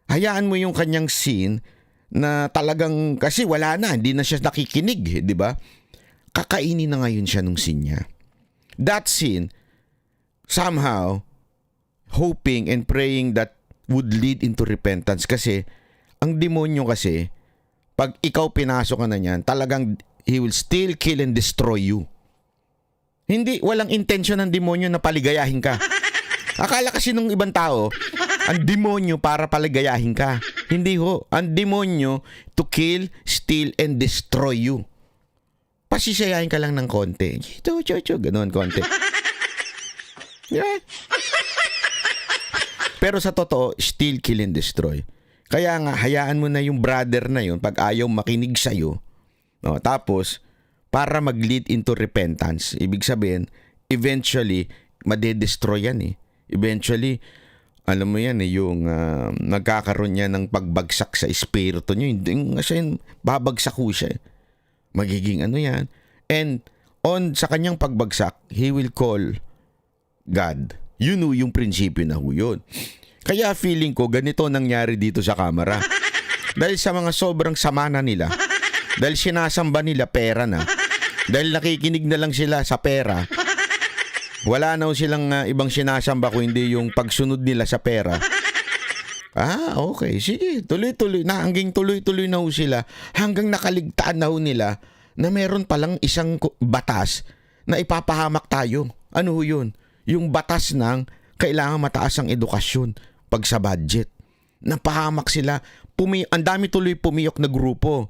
hayaan mo yung kanyang sin na talagang, kasi wala na, hindi na siya nakikinig, di ba? Kakainin na ngayon siya nung sin niya. That sin, somehow, hoping and praying that would lead into repentance. Kasi, ang demonyo kasi, pag ikaw pinasok ka na niyan, talagang he will still kill and destroy you. Hindi, walang intention ng demonyo na paligayahin ka. Akala kasi nung ibang tao, ang demonyo para paligayahin ka. Hindi ho. Ang demonyo to kill, steal, and destroy you. Pasisiyahin ka lang ng konti. Ganun, konti. Yeah. Pero sa totoo, steal, kill, and destroy. Kaya nga, hayaan mo na yung brother na yun pag ayaw makinig sa'yo. No, tapos, para mag-lead into repentance. Ibig sabihin, eventually, madedestroy yan eh. Eventually, alam mo yan eh, yung nagkakaroon niya ng pagbagsak sa espiritu niyo. Kasi babagsak ko siya eh. Magiging ano yan. And sa kanyang pagbagsak, he will call God. Yun yung prinsipyo na ho yun. Kaya feeling ko, ganito nangyari dito sa kamera. Dahil sa mga sobrang sama na nila, dahil sinasamba nila pera na, dahil nakikinig na lang sila sa pera, wala na silang ibang sinasamba kung hindi yung pagsunod nila sa pera. Okay. Sige, tuloy-tuloy na. Hanggang tuloy-tuloy na ho sila. Hanggang nakaligtaan na ho nila na meron palang isang batas na ipapahamak tayo. Ano ho yun? Yung batas ng kailangan mataas ang edukasyon pag sa budget. Napahamak sila. Ang dami tuloy pumiyok na grupo.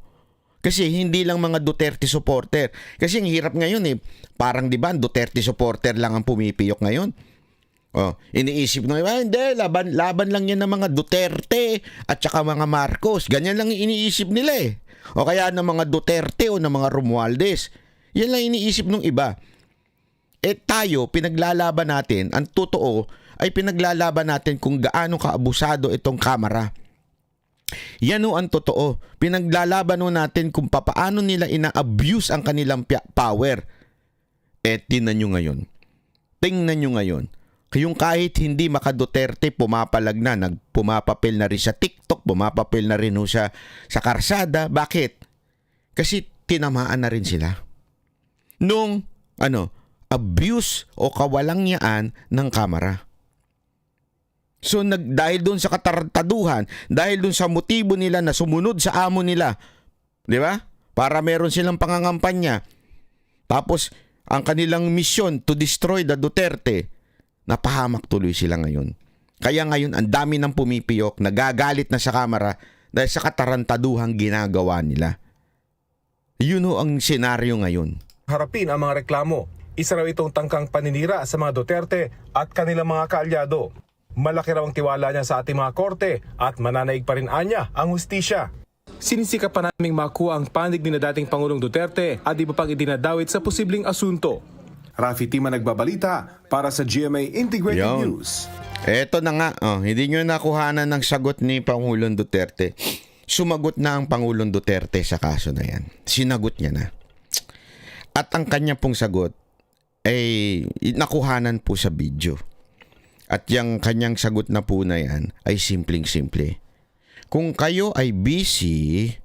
Kasi hindi lang mga Duterte supporter. Kasi ang hirap ngayon eh. Parang di ba, Duterte supporter lang ang pumipiyok ngayon. Iniisip na, hindi, laban lang yan ng mga Duterte at saka mga Marcos. Ganyan lang iniisip nila eh. O kaya ng mga Duterte o ng mga Romualdez. Yan lang iniisip ng iba. Tayo, pinaglalaban natin, ang totoo ay pinaglalaban natin kung gaano kaabusado itong kamera. Yan o ang totoo. Pinaglalaban o natin kung papaano nila ina-abuse ang kanilang power. Tingnan nyo ngayon. Tingnan nyo ngayon. Yung kahit hindi maka-Duterte, pumapalag na, pumapapil na rin sa TikTok, pumapapil na rin sa karsada. Bakit? Kasi tinamaan na rin sila. Nung, abuse o kawalangyaan ng kamera. So dahil doon sa katarantaduhan, dahil doon sa motibo nila na sumunod sa amo nila, di ba? Para meron silang pangangampanya. Tapos ang kanilang misyon to destroy the Duterte, napahamak tuloy sila ngayon. Kaya ngayon ang dami ng pumipiyok, nagagalit na sa kamera dahil sa katarantaduhang ginagawa nila. Yun ho ang senaryo ngayon. Harapin ang mga reklamo. Isa raw itong tangkang paninira sa mga Duterte at kanilang mga kaalyado. Malaki raw ang tiwala niya sa ating mga korte at mananaig pa rin anya ang hustisya. Sinisika pa naming makuha ang panig ni na dating Pangulong Duterte at iba pang idinadawit sa posibleng asunto. Rafi Tima nagbabalita para sa GMA Integrated News. Eto na nga, hindi nyo nakuhanan ng sagot ni Pangulong Duterte. Sumagot na ang Pangulong Duterte sa kaso na yan. Sinagot niya na. At ang kanya pong sagot ay nakuhanan po sa video. At yung kanyang sagot na po na yan ay simpleng-simple. Kung kayo ay busy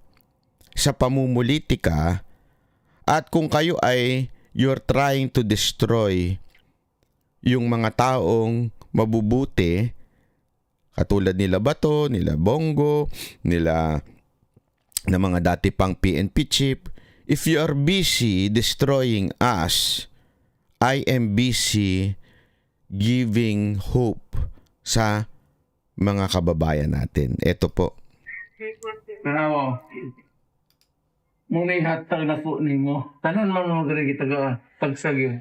sa pamumulitika at kung kayo ay you're trying to destroy yung mga taong mabubuti, katulad nila Bato, nila Bongo, nila na mga dati pang PNP chief, if you are busy destroying us, I am busy giving hope sa mga kababayan natin. Ito po. Tanawa. Muna ihatag na po ninyo. Tanan man mo gari kita ga tagsagyo.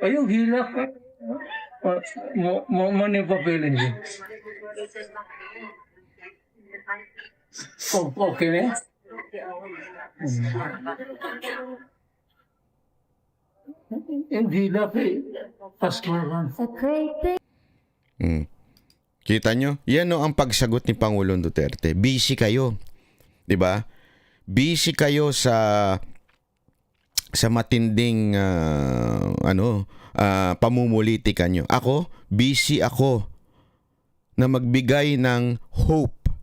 Ayaw hilak. Mo ni papelin. Okay na? Hindi na kay Pasko naman. Kita nyo? Yan o ang pagsagot ni Pangulong Duterte. Busy kayo. 'Di ba? Busy kayo sa matinding pamumulitika nyo. Ako, busy ako na magbigay ng hope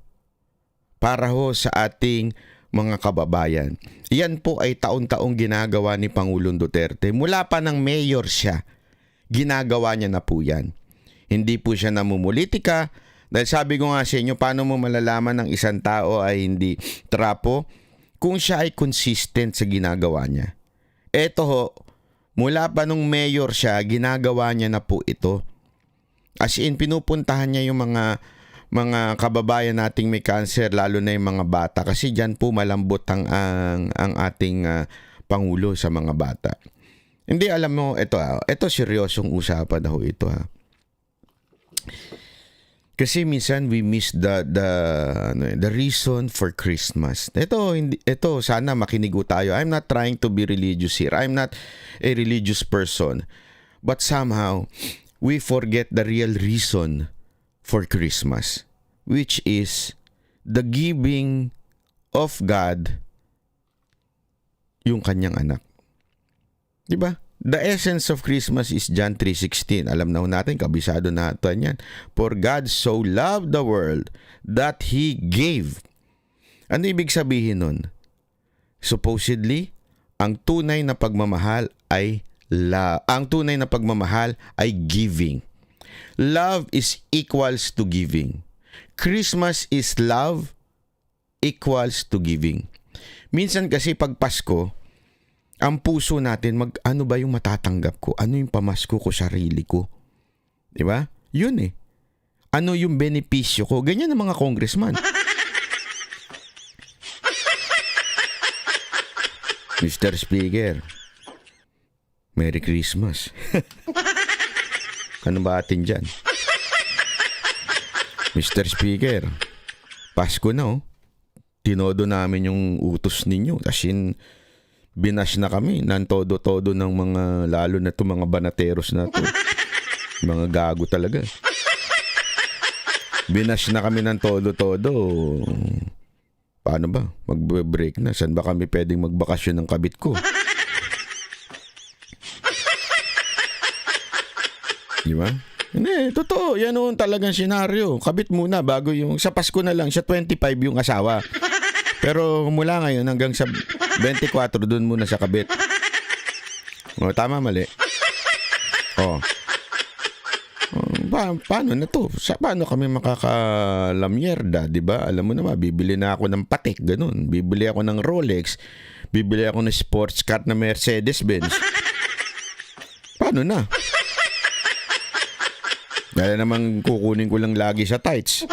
para ho sa ating mga kababayan. Yan po ay taon-taong ginagawa ni Pangulong Duterte. Mula pa ng mayor siya, ginagawa niya na po yan. Hindi po siya namumulitika. Dahil sabi ko nga sa inyo, paano mo malalaman ng isang tao ay hindi trapo? Kung siya ay consistent sa ginagawa niya. Eto ho, mula pa nung mayor siya, ginagawa niya na po ito. As in, pinupuntahan niya yung mga kababayan nating may cancer, lalo na yung mga bata. Kasi dyan po malambot ang ating Pangulo sa mga bata. Hindi, alam mo, ito seryosong usapan ho ito ha. Kasi minsan we miss the reason for Christmas. Ito sana makinig tayo. I'm not trying to be religious here. I'm not a religious person. But somehow we forget the real reason for Christmas, which is the giving of God yung kanyang anak. 'Di ba? The essence of Christmas is John 3:16. Alam na natin, kabisado na ito yan. For God so loved the world that He gave. Ano ibig sabihin nun? Supposedly, ang tunay na pagmamahal ay giving. Love is equals to giving. Christmas is love equals to giving. Minsan kasi pag Pasko, ang puso natin, ano ba yung matatanggap ko? Ano yung pamasko ko sarili ko? Di ba? Yun eh. Ano yung benepisyo ko? Ganyan ang mga congressman. Mr. Speaker, Merry Christmas. Ano ba atin dyan? Mr. Speaker, Pasko na oh. Tinodo namin yung utos ninyo. Kasi binash na kami ng todo-todo ng mga, lalo na to mga banateros na to. Mga gago talaga. Binash na kami ng todo-todo. Paano ba? Mag-break na. Saan ba kami pwedeng magbakasyon ng kabit ko? Di ba? Hindi, totoo. Yan yung talagang senaryo. Kabit muna bago yung, sa Pasko na lang, siya 25 yung asawa. Pero mula ngayon hanggang sa 24 dun muna sa kabit. O, tama, mali. O. Paano na to? Paano kami makakalamyerda, di ba? Alam mo naman, bibili na ako ng patek, ganun. Bibili ako ng Rolex. Bibili ako ng sports car na Mercedes-Benz. Paano na? Dahil naman kukunin ko lang lagi sa tights.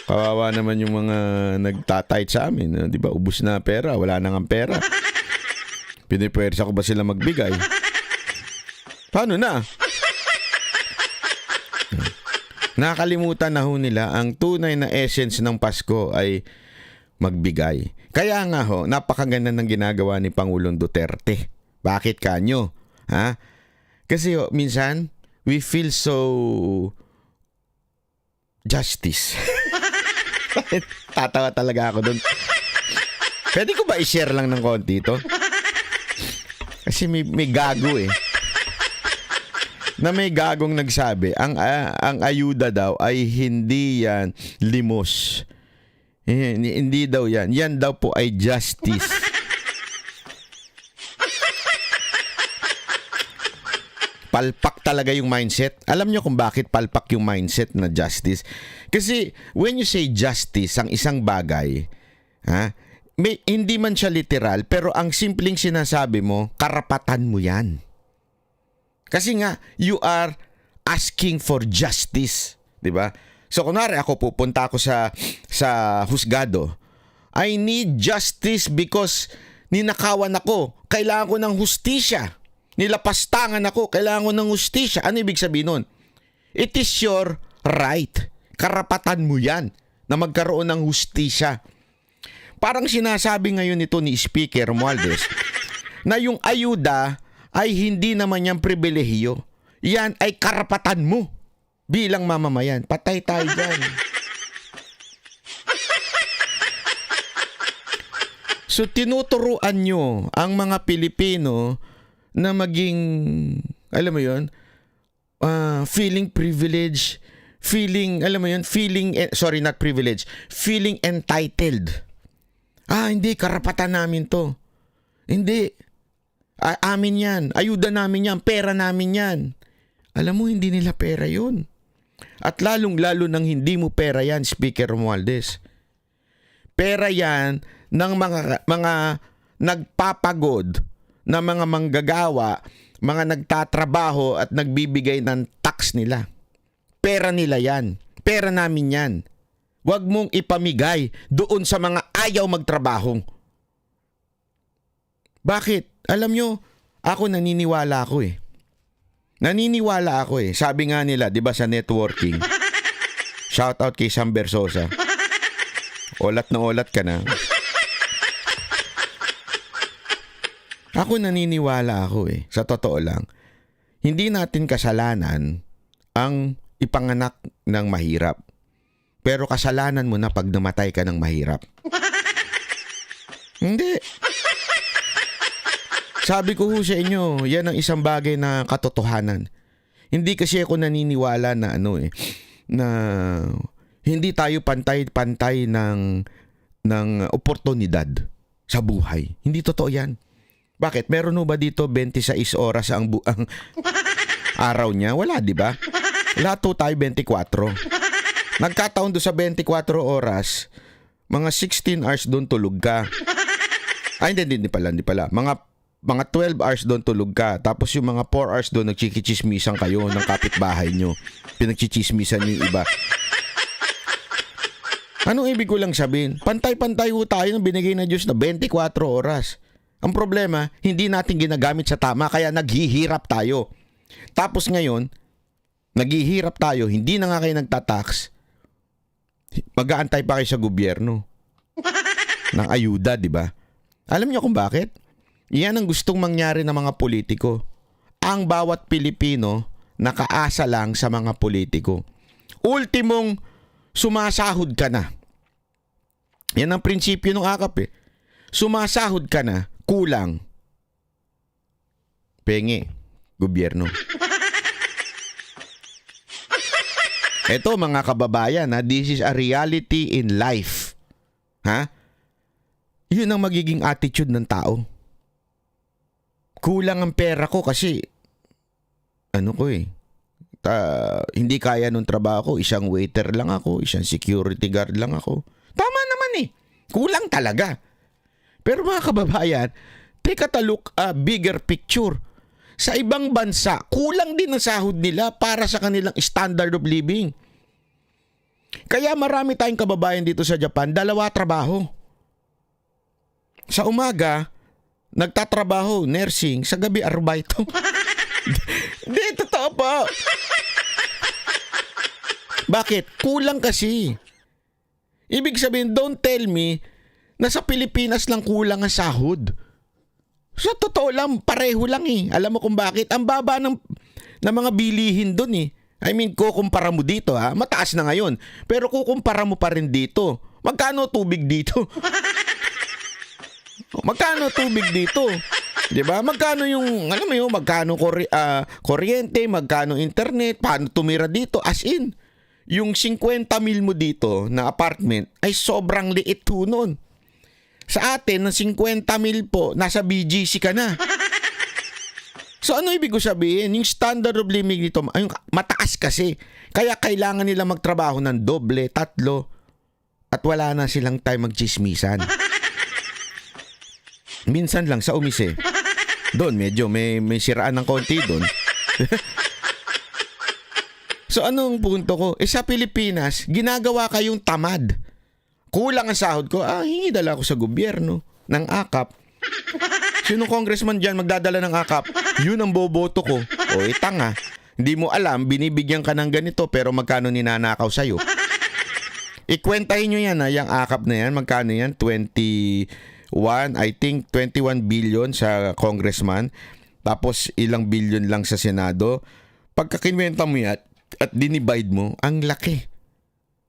Kawawa naman yung mga nagtatight sa amin. Di ba? Ubus na pera. Wala na nga pera. Pinipwersa ko ba sila magbigay? Paano na? Nakalimutan na ho nila ang tunay na essence ng Pasko ay magbigay. Kaya nga ho, napakaganda ng ginagawa ni Pangulong Duterte. Bakit kanyo? Ha? Kasi ho, minsan, we feel so justice. Tatawa talaga ako doon. Pwede ko ba i-share lang ng konti ito? Kasi may gago eh. Na may gagong nagsabi, ang ayuda daw ay hindi yan limos. Hindi daw yan. Yan daw po ay justice. Palpak talaga yung mindset. Alam nyo kung bakit palpak yung mindset na justice? Kasi when you say justice, ang isang bagay, hindi man siya literal, pero ang simpleng sinasabi mo, karapatan mo yan. Kasi nga, you are asking for justice. Diba? So kunwari ako, pupunta ako sa husgado. I need justice because ninakawan ako. Kailangan ko ng hustisya. Nilapastangan ako, kailangan ko ng hustisya. Ano ibig sabihin nun? It is your right. Karapatan mo yan na magkaroon ng hustisya. Parang sinasabi ngayon nito ni Speaker Romualdez na yung ayuda ay hindi naman yung pribilehiyo. Yan ay karapatan mo bilang mamamayan. Patay tayo dyan. So tinuturuan nyo ang mga Pilipino na maging, alam mo yun, feeling privilege, feeling, alam mo yun, feeling, sorry, not privilege, feeling entitled. Hindi, karapatan namin to. Hindi. Amin yan. Ayuda namin yan. Pera namin yan. Alam mo, hindi nila pera yun. At lalong-lalo nang hindi mo pera yan, Speaker Romualdez. Pera yan ng mga nagpapagod na mga manggagawa, mga nagtatrabaho at nagbibigay ng tax nila. Pera nila yan. Pera namin yan. Huwag mong ipamigay doon sa mga ayaw magtrabaho. Bakit? Alam nyo, ako naniniwala ako eh. Naniniwala ako eh. Sabi nga nila, di ba sa networking, shout out kay Sam Bersosa. Olat na olat ka na. Ako naniniwala ako eh. Sa totoo lang, hindi natin kasalanan ang ipanganak ng mahirap. Pero kasalanan mo na pag namatay ka ng mahirap. Hindi. Sabi ko ho sa inyo, yan ang isang bagay na katotohanan. Hindi kasi ako naniniwala na na hindi tayo pantay-pantay ng oportunidad sa buhay. Hindi totoo yan. Bakit? Meron ho ba dito 26 oras ang araw niya? Wala, di ba? Lahat ho tayo 24. Nagkataon doon sa 24 oras, mga 16 hours doon tulog ka. Hindi pala. Mga 12 hours doon tulog ka. Tapos yung mga 4 hours doon nagchikichismisan kayo ng kapitbahay nyo. Pinagchichismisan yung iba. Anong ibig ko lang sabihin? Pantay-pantay ho tayo ng binigay na Diyos na 24 oras. Ang problema, hindi natin ginagamit sa tama kaya naghihirap tayo. Tapos ngayon, naghihirap tayo, hindi na nga kayo nagtatax. Mag-aantay pa kayo sa gobyerno ng ayuda, di ba? Alam niyo kung bakit? Yan ang gustong mangyari ng mga politiko. Ang bawat Pilipino nakaasa lang sa mga politiko. Ultimong sumasahod ka na. Yan ang prinsipyo ng AKAP eh. Sumasahod ka na, kulang. Penge, gobyerno. Eto mga kababayan, this is a reality in life. Yun ang magiging attitude ng tao. Kulang ang pera ko kasi hindi kaya nung trabaho ko, isang waiter lang ako, isang security guard lang ako. Tama naman eh. Kulang talaga. Pero mga kababayan, take a look, bigger picture. Sa ibang bansa, kulang din ang sahod nila para sa kanilang standard of living. Kaya marami tayong kababayan dito sa Japan, 2 trabaho. Sa umaga, nagtatrabaho, nursing, sa gabi, arbaito. Hindi, totoo po. Bakit? Kulang kasi. Ibig sabihin, don't tell me na sa Pilipinas lang kulang ang sahod. Sa totoo lang, pareho lang eh. Alam mo kung bakit? Ang baba ng mga bilihin doon eh. I mean, kukumpara mo dito mataas na ngayon. Pero kukumpara mo pa rin dito. Magkano tubig dito? Magkano tubig dito? 'Di ba? Magkano yung, alam mo yun, magkano kuryente, magkano internet, paano tumira dito? As in, yung 50 mil mo dito na apartment ay sobrang liit po nun. Sa atin, ng 50 mil po, nasa BGC ka na. So ano ibig ko sabihin? Yung standard of living dito, mataas kasi. Kaya kailangan nila magtrabaho ng doble, 3, at wala na silang time magchismisan. Minsan lang sa umise. Doon, medyo may siraan ng konti doon. So anong punto ko? Sa Pilipinas, ginagawa kayong tamad. Kulang ang sahod ko, hingi dala ako sa gobyerno ng AKAP. Sino congressman dyan magdadala ng akap? Yun ang boboto ko. O, tanga. Hindi mo alam, binibigyan ka ng ganito pero magkano ninanakaw sa'yo. Ikwentahin nyo yan, yung akap na yan. Magkano yan? 21 billion sa congressman. Tapos ilang billion lang sa Senado. Pagka kinwenta mo yan at dinivide mo, ang laki.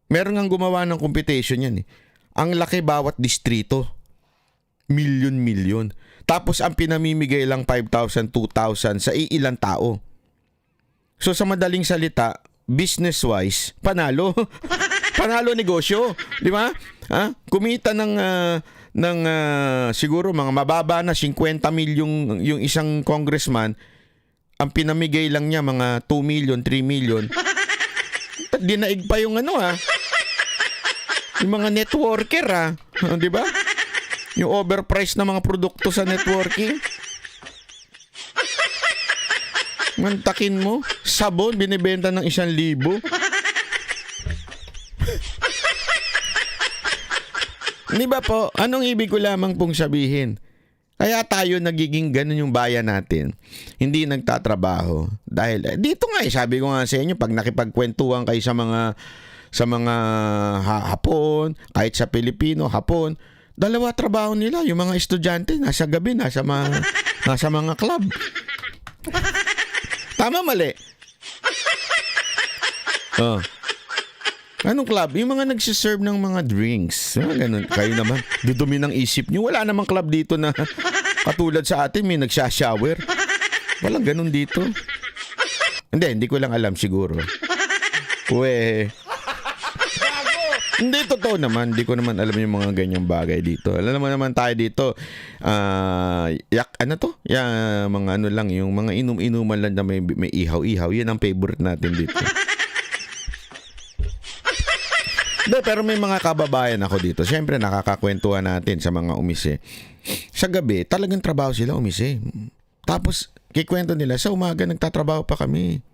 Meron nga gumawa ng computation yan eh. Ang laki bawat distrito. Milyon. Tapos ang pinamimigay lang 5,000, 2,000 sa iilang tao. So sa madaling salita, business-wise, panalo. Panalo negosyo, di ba? Kumita ng siguro mga mababa na 50 million yung isang congressman, ang pinamigay lang niya mga 2 million, 3 million. Dinaig pa yung yung mga networker di ba? Yung overpriced na mga produkto sa networking. Mantakin mo, sabon binibenta ng 1,000. Di ba po? Anong ibig ko lamang pong sabihin? Kaya tayo nagiging ganun yung bayan natin. Hindi nagtatrabaho. Dahil, dito nga sabi ko nga sa inyo, pag nakipagkwentuhan kayo sa mga Hapon, kahit sa Pilipino, Hapon, dalawa trabaho nila. Yung mga estudyante, nasa gabi, nasa mga club. Tama, mali? Anong club? Yung mga nagsiserve ng mga drinks. Ganun. Kayo naman, dudumi ng isip nyo. Wala namang club dito na katulad sa atin, may nagsha-shower. Walang ganun dito. Hindi ko lang alam siguro. Hindi, totoo naman. Hindi ko naman alam yung mga ganyang bagay dito. Alam naman tayo dito, mga ano lang, yung mga inom-inuman lang na may ihaw-ihaw. Yan ang favorite natin dito. Pero may mga kababayan ako dito. Siyempre, nakakakwentuhan natin sa mga umisi. Sa gabi, talagang trabaho sila umisi. Tapos, kikwento nila, sa umaga nagtatrabaho pa kami.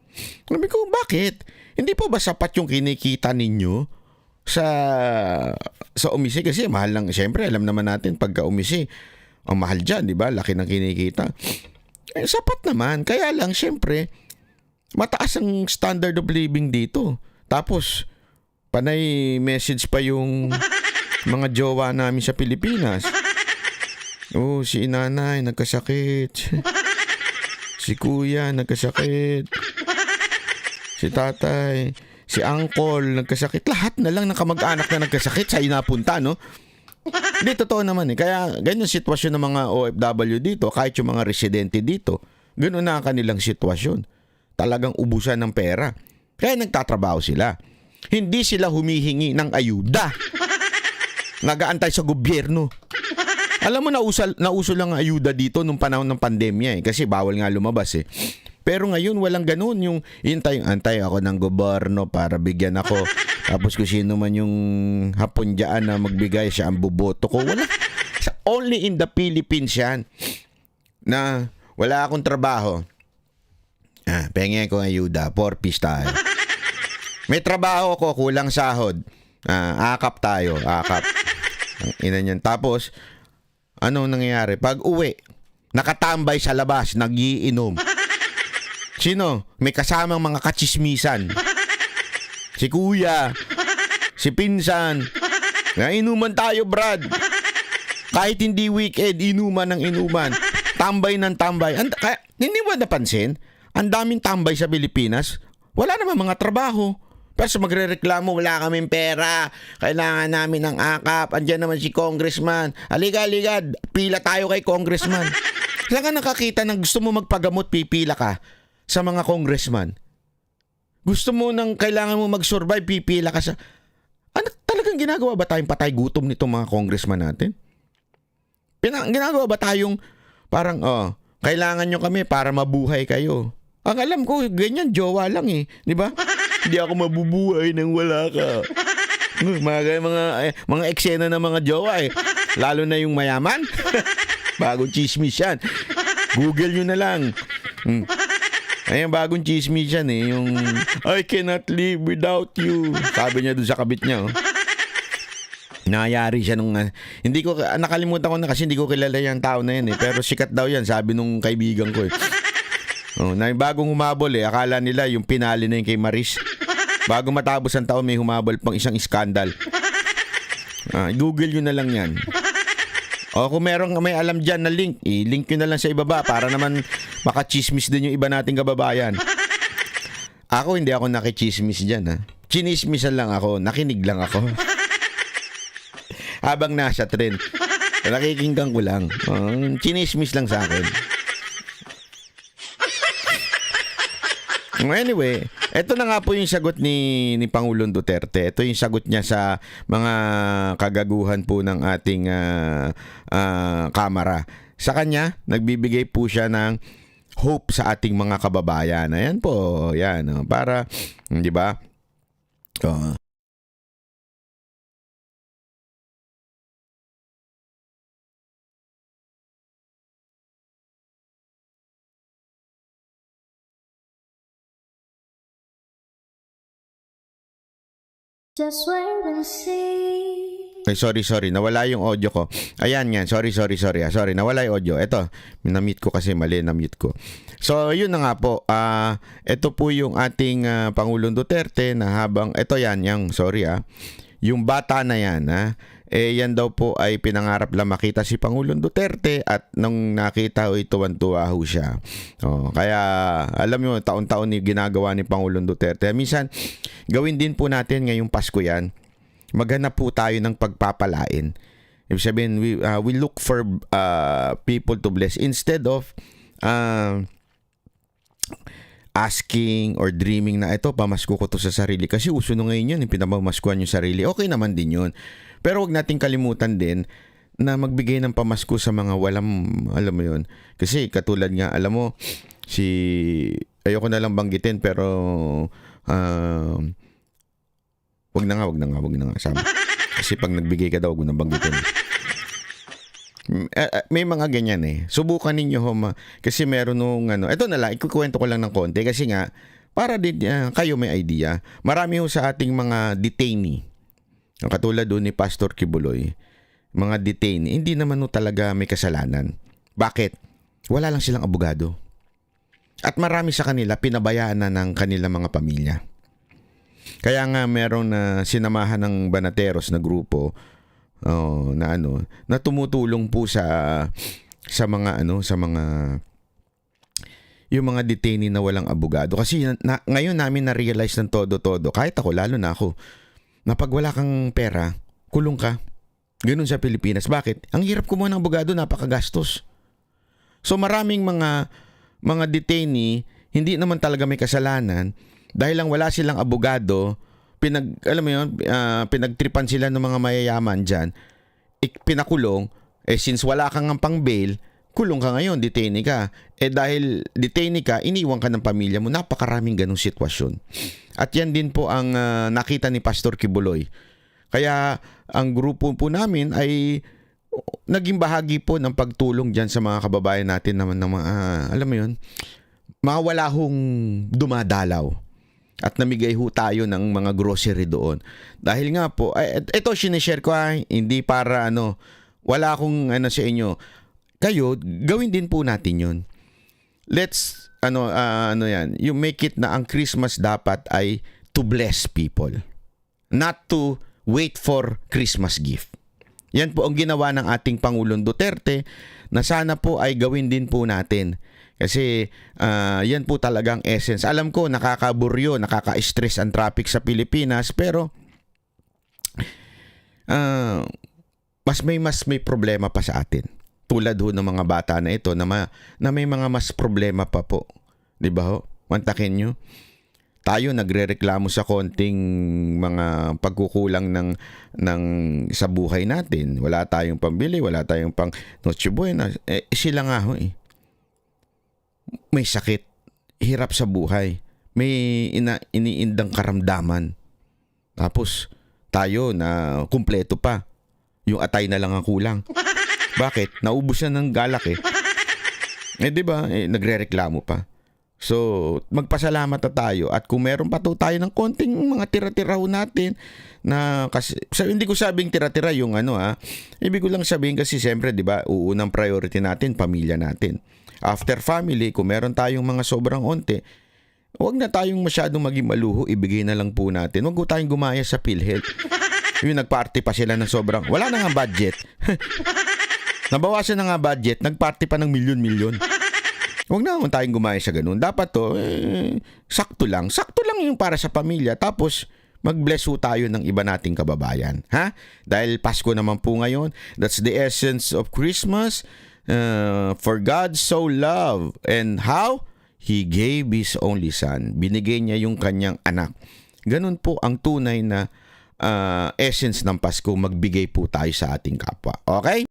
Sabi ko, bakit? Hindi po ba sapat yung kinikita ninyo sa umisi? Kasi mahal lang. Siyempre, alam naman natin, pagka umisi, ang mahal dyan, di ba? Laki ng kinikita. Sapat naman. Kaya lang, siyempre, mataas ang standard of living dito. Tapos, panay message pa yung mga jowa namin sa Pilipinas. Si inanay nagkasakit. Si kuya nagkasakit. Si tatay, si uncle nagkasakit. Lahat na lang ng kamag-anak na nagkasakit sa inapunta, no? Hindi, totoo naman eh. Kaya ganyan sitwasyon ng mga OFW dito, kahit yung mga residente dito, ganoon na ang kanilang sitwasyon. Talagang ubusan ng pera. Kaya nagtatrabaho sila. Hindi sila humihingi ng ayuda. Nagaantay sa gobyerno. Alam mo, nauso lang ang ayuda dito nung panahon ng pandemya kasi bawal nga lumabas eh. Pero ngayon walang ganun, yung antay ako ng gobyerno para bigyan ako. Tapos kung sino man yung Hapon dyan na magbigay, siya ang buboto ko. Wala. Only in the Philippines yan na wala akong trabaho. Pengen ko ayuda, 4 piece tayo. May trabaho ko, kulang sahod. Akap tayo, akap. Ina niyan. Tapos, anong nangyayari? Pag uwi, nakatambay sa labas, nagiinom. Sino? May kasamang mga kachismisan. Si kuya, si pinsan. Inuman tayo, Brad. Kahit hindi weekend, inuman ng inuman. Tambay ng tambay. Hindi mo napansin? Ang daming tambay sa Pilipinas. Wala naman mga trabaho. Pero magrereklamo, wala kaming pera. Kailangan namin ng akap. Andiyan naman si congressman. Aliga, pila tayo kay congressman. Kailan ka nakakita ng gusto mo magpagamot, pipila ka sa mga congressman? Gusto mo nang kailangan mo mag-survive, pipila ka sa... Talagang ginagawa ba tayong patay gutom nitong mga congressman natin? Ginagawa ba tayong parang, kailangan nyo kami para mabuhay kayo? Ang alam ko, ganyan, jowa lang eh. Di ba? Hindi ako mabubuhay nang wala ka. Mga eksena ng mga jowa eh. Lalo na yung mayaman. Bagong chismis yan. Google nyo na lang. Ayan, bagong chismis yan eh. Yung, I cannot live without you. Sabi niya dun sa kabit niya. Nangyari siya nung hindi ko nakalimutan ko na kasi hindi ko kilala yung tao na yan pero sikat daw yan sabi nung kaibigan ko na bagong humabol akala nila yung pinali na yung kay Maris bago matapos ang taon may humabol pang isang iskandal. Google yun na lang yan. O kung may alam dyan na link, i-link yun na lang sa ibaba para naman makachismis din yung iba nating kababayan. Ako hindi ako nakichismis dyan chinismisan lang ako, nakinig lang ako. Habang nasa trend. Nakikinggan ko lang. Chinismis lang sa akin. Anyway, ito na nga po yung sagot ni Pangulong Duterte. Ito yung sagot niya sa mga kagaguhan po ng ating kamara. Sa kanya, nagbibigay po siya ng hope sa ating mga kababayan. Ayan po, yan. Para, di ba? Just wait and see. Ay, sorry. Nawala yung audio ko. Ayan yan. Sorry. Sorry, nawala yung audio. Ito, na-mute ko kasi mali, na-mute ko. So, yun na nga po. Ito po yung ating Pangulong Duterte na habang, ito yan, yung bata na yan, yan daw po ay pinangarap lang makita si Pangulong Duterte at nung nakita tuwan-tuwa ho siya. Kaya alam mo taon-taon ginagawa ni Pangulong Duterte. Minsan gawin din po natin ngayong Pasko yan. Maghanap po tayo ng pagpapalain. Ibig sabihin we look for people to bless instead of asking or dreaming na ito pamasko ko to sa sarili kasi uso na ngayon yun yung pinapamaskuhan yung sarili. Okay naman din yun. Pero wag nating kalimutan din na magbigay ng pamasko sa mga walang, alam mo yun. Kasi katulad nga, alam mo, ayoko na lang banggitin pero wag na nga. Sabi. Kasi pag nagbigay ka daw, wag mo na banggitin. May mga ganyan Subukan ninyo kasi meron nung ito na lang, ikukwento ko lang ng konti kasi nga, para din kayo may idea. Marami sa ating mga detainee. Katulad doon ni Pastor Kibuloy, mga detainee, hindi naman talaga may kasalanan. Bakit? Wala lang silang abogado. At marami sa kanila pinabayaan na ng kanilang mga pamilya. Kaya nga meron na sinamahan ng Banateros na grupo na tumutulong po sa mga yung mga detainee na walang abogado. Kasi ngayon namin na-realize ng todo-todo, kahit ako, lalo na ako, na pag wala kang pera, kulong ka. Ganun sa Pilipinas. Bakit? Ang hirap kumuha ng abogado, napakagastos. So maraming mga detainee, hindi naman talaga may kasalanan, dahil lang wala silang abogado, pinagtripan sila ng mga mayayaman dyan, pinakulong, since wala kang pang bail, kulong ka ngayon, detainee ka. Dahil detainee ka, iniwan ka ng pamilya mo, napakaraming ganung sitwasyon. At yan din po ang nakita ni Pastor Kibuloy. Kaya ang grupo po namin ay naging bahagi po ng pagtulong dyan sa mga kababayan natin naman ng mga, alam mo yun, mga wala hong dumadalaw. At namigay ho tayo ng mga grocery doon. Dahil nga po, ito sinishare ko hindi para wala akong sa inyo. Kayo, gawin din po natin yun. Let's, yan, you make it na ang Christmas dapat ay to bless people. Not to wait for Christmas gift. Yan po ang ginawa ng ating Pangulong Duterte na sana po ay gawin din po natin. Kasi yan po talagang essence. Alam ko nakakaburyo, nakaka-stress ang traffic sa Pilipinas pero mas may problema pa sa atin. Tulad ho ng mga bata na ito na may mga mas problema pa po. 'Di ba ho? Mantakin nyo. Tayo nagrereklamo sa konting mga pagkukulang ng sa buhay natin. Wala tayong pambili, wala tayong pang Noche Buena. Sila nga ho may sakit, hirap sa buhay, may iniindang karamdaman. Tapos tayo na kumpleto pa. Yung atay na lang ang kulang. Bakit? Naubos na ng galak di ba? Nagrereklamo pa. So, magpasalamat na tayo. At kung meron pa to tayo ng konting mga tira-tira ho natin, na kasi, hindi ko sabing tira-tira yung ibig ko lang sabihin kasi siyempre, di ba, uunang priority natin, pamilya natin. After family, kung meron tayong mga sobrang onte, huwag na tayong masyadong maging maluho, ibigay na lang po natin. Huwag ko tayong gumaya sa PhilHealth. Yung nagparty pa sila ng sobrang, wala na nga budget. Nabawasan na nga budget, nagparty pa ng milyon-milyon. Huwag na naman tayong gumaya sa ganun. Dapat to, sakto lang. Sakto lang yung para sa pamilya. Tapos, mag-bless ho tayo ng iba nating kababayan. Ha? Dahil Pasko naman po ngayon. That's the essence of Christmas. For God so loved. And how? He gave His only Son. Binigay niya yung kanyang anak. Ganun po ang tunay na essence ng Pasko. Magbigay po tayo sa ating kapwa. Okay?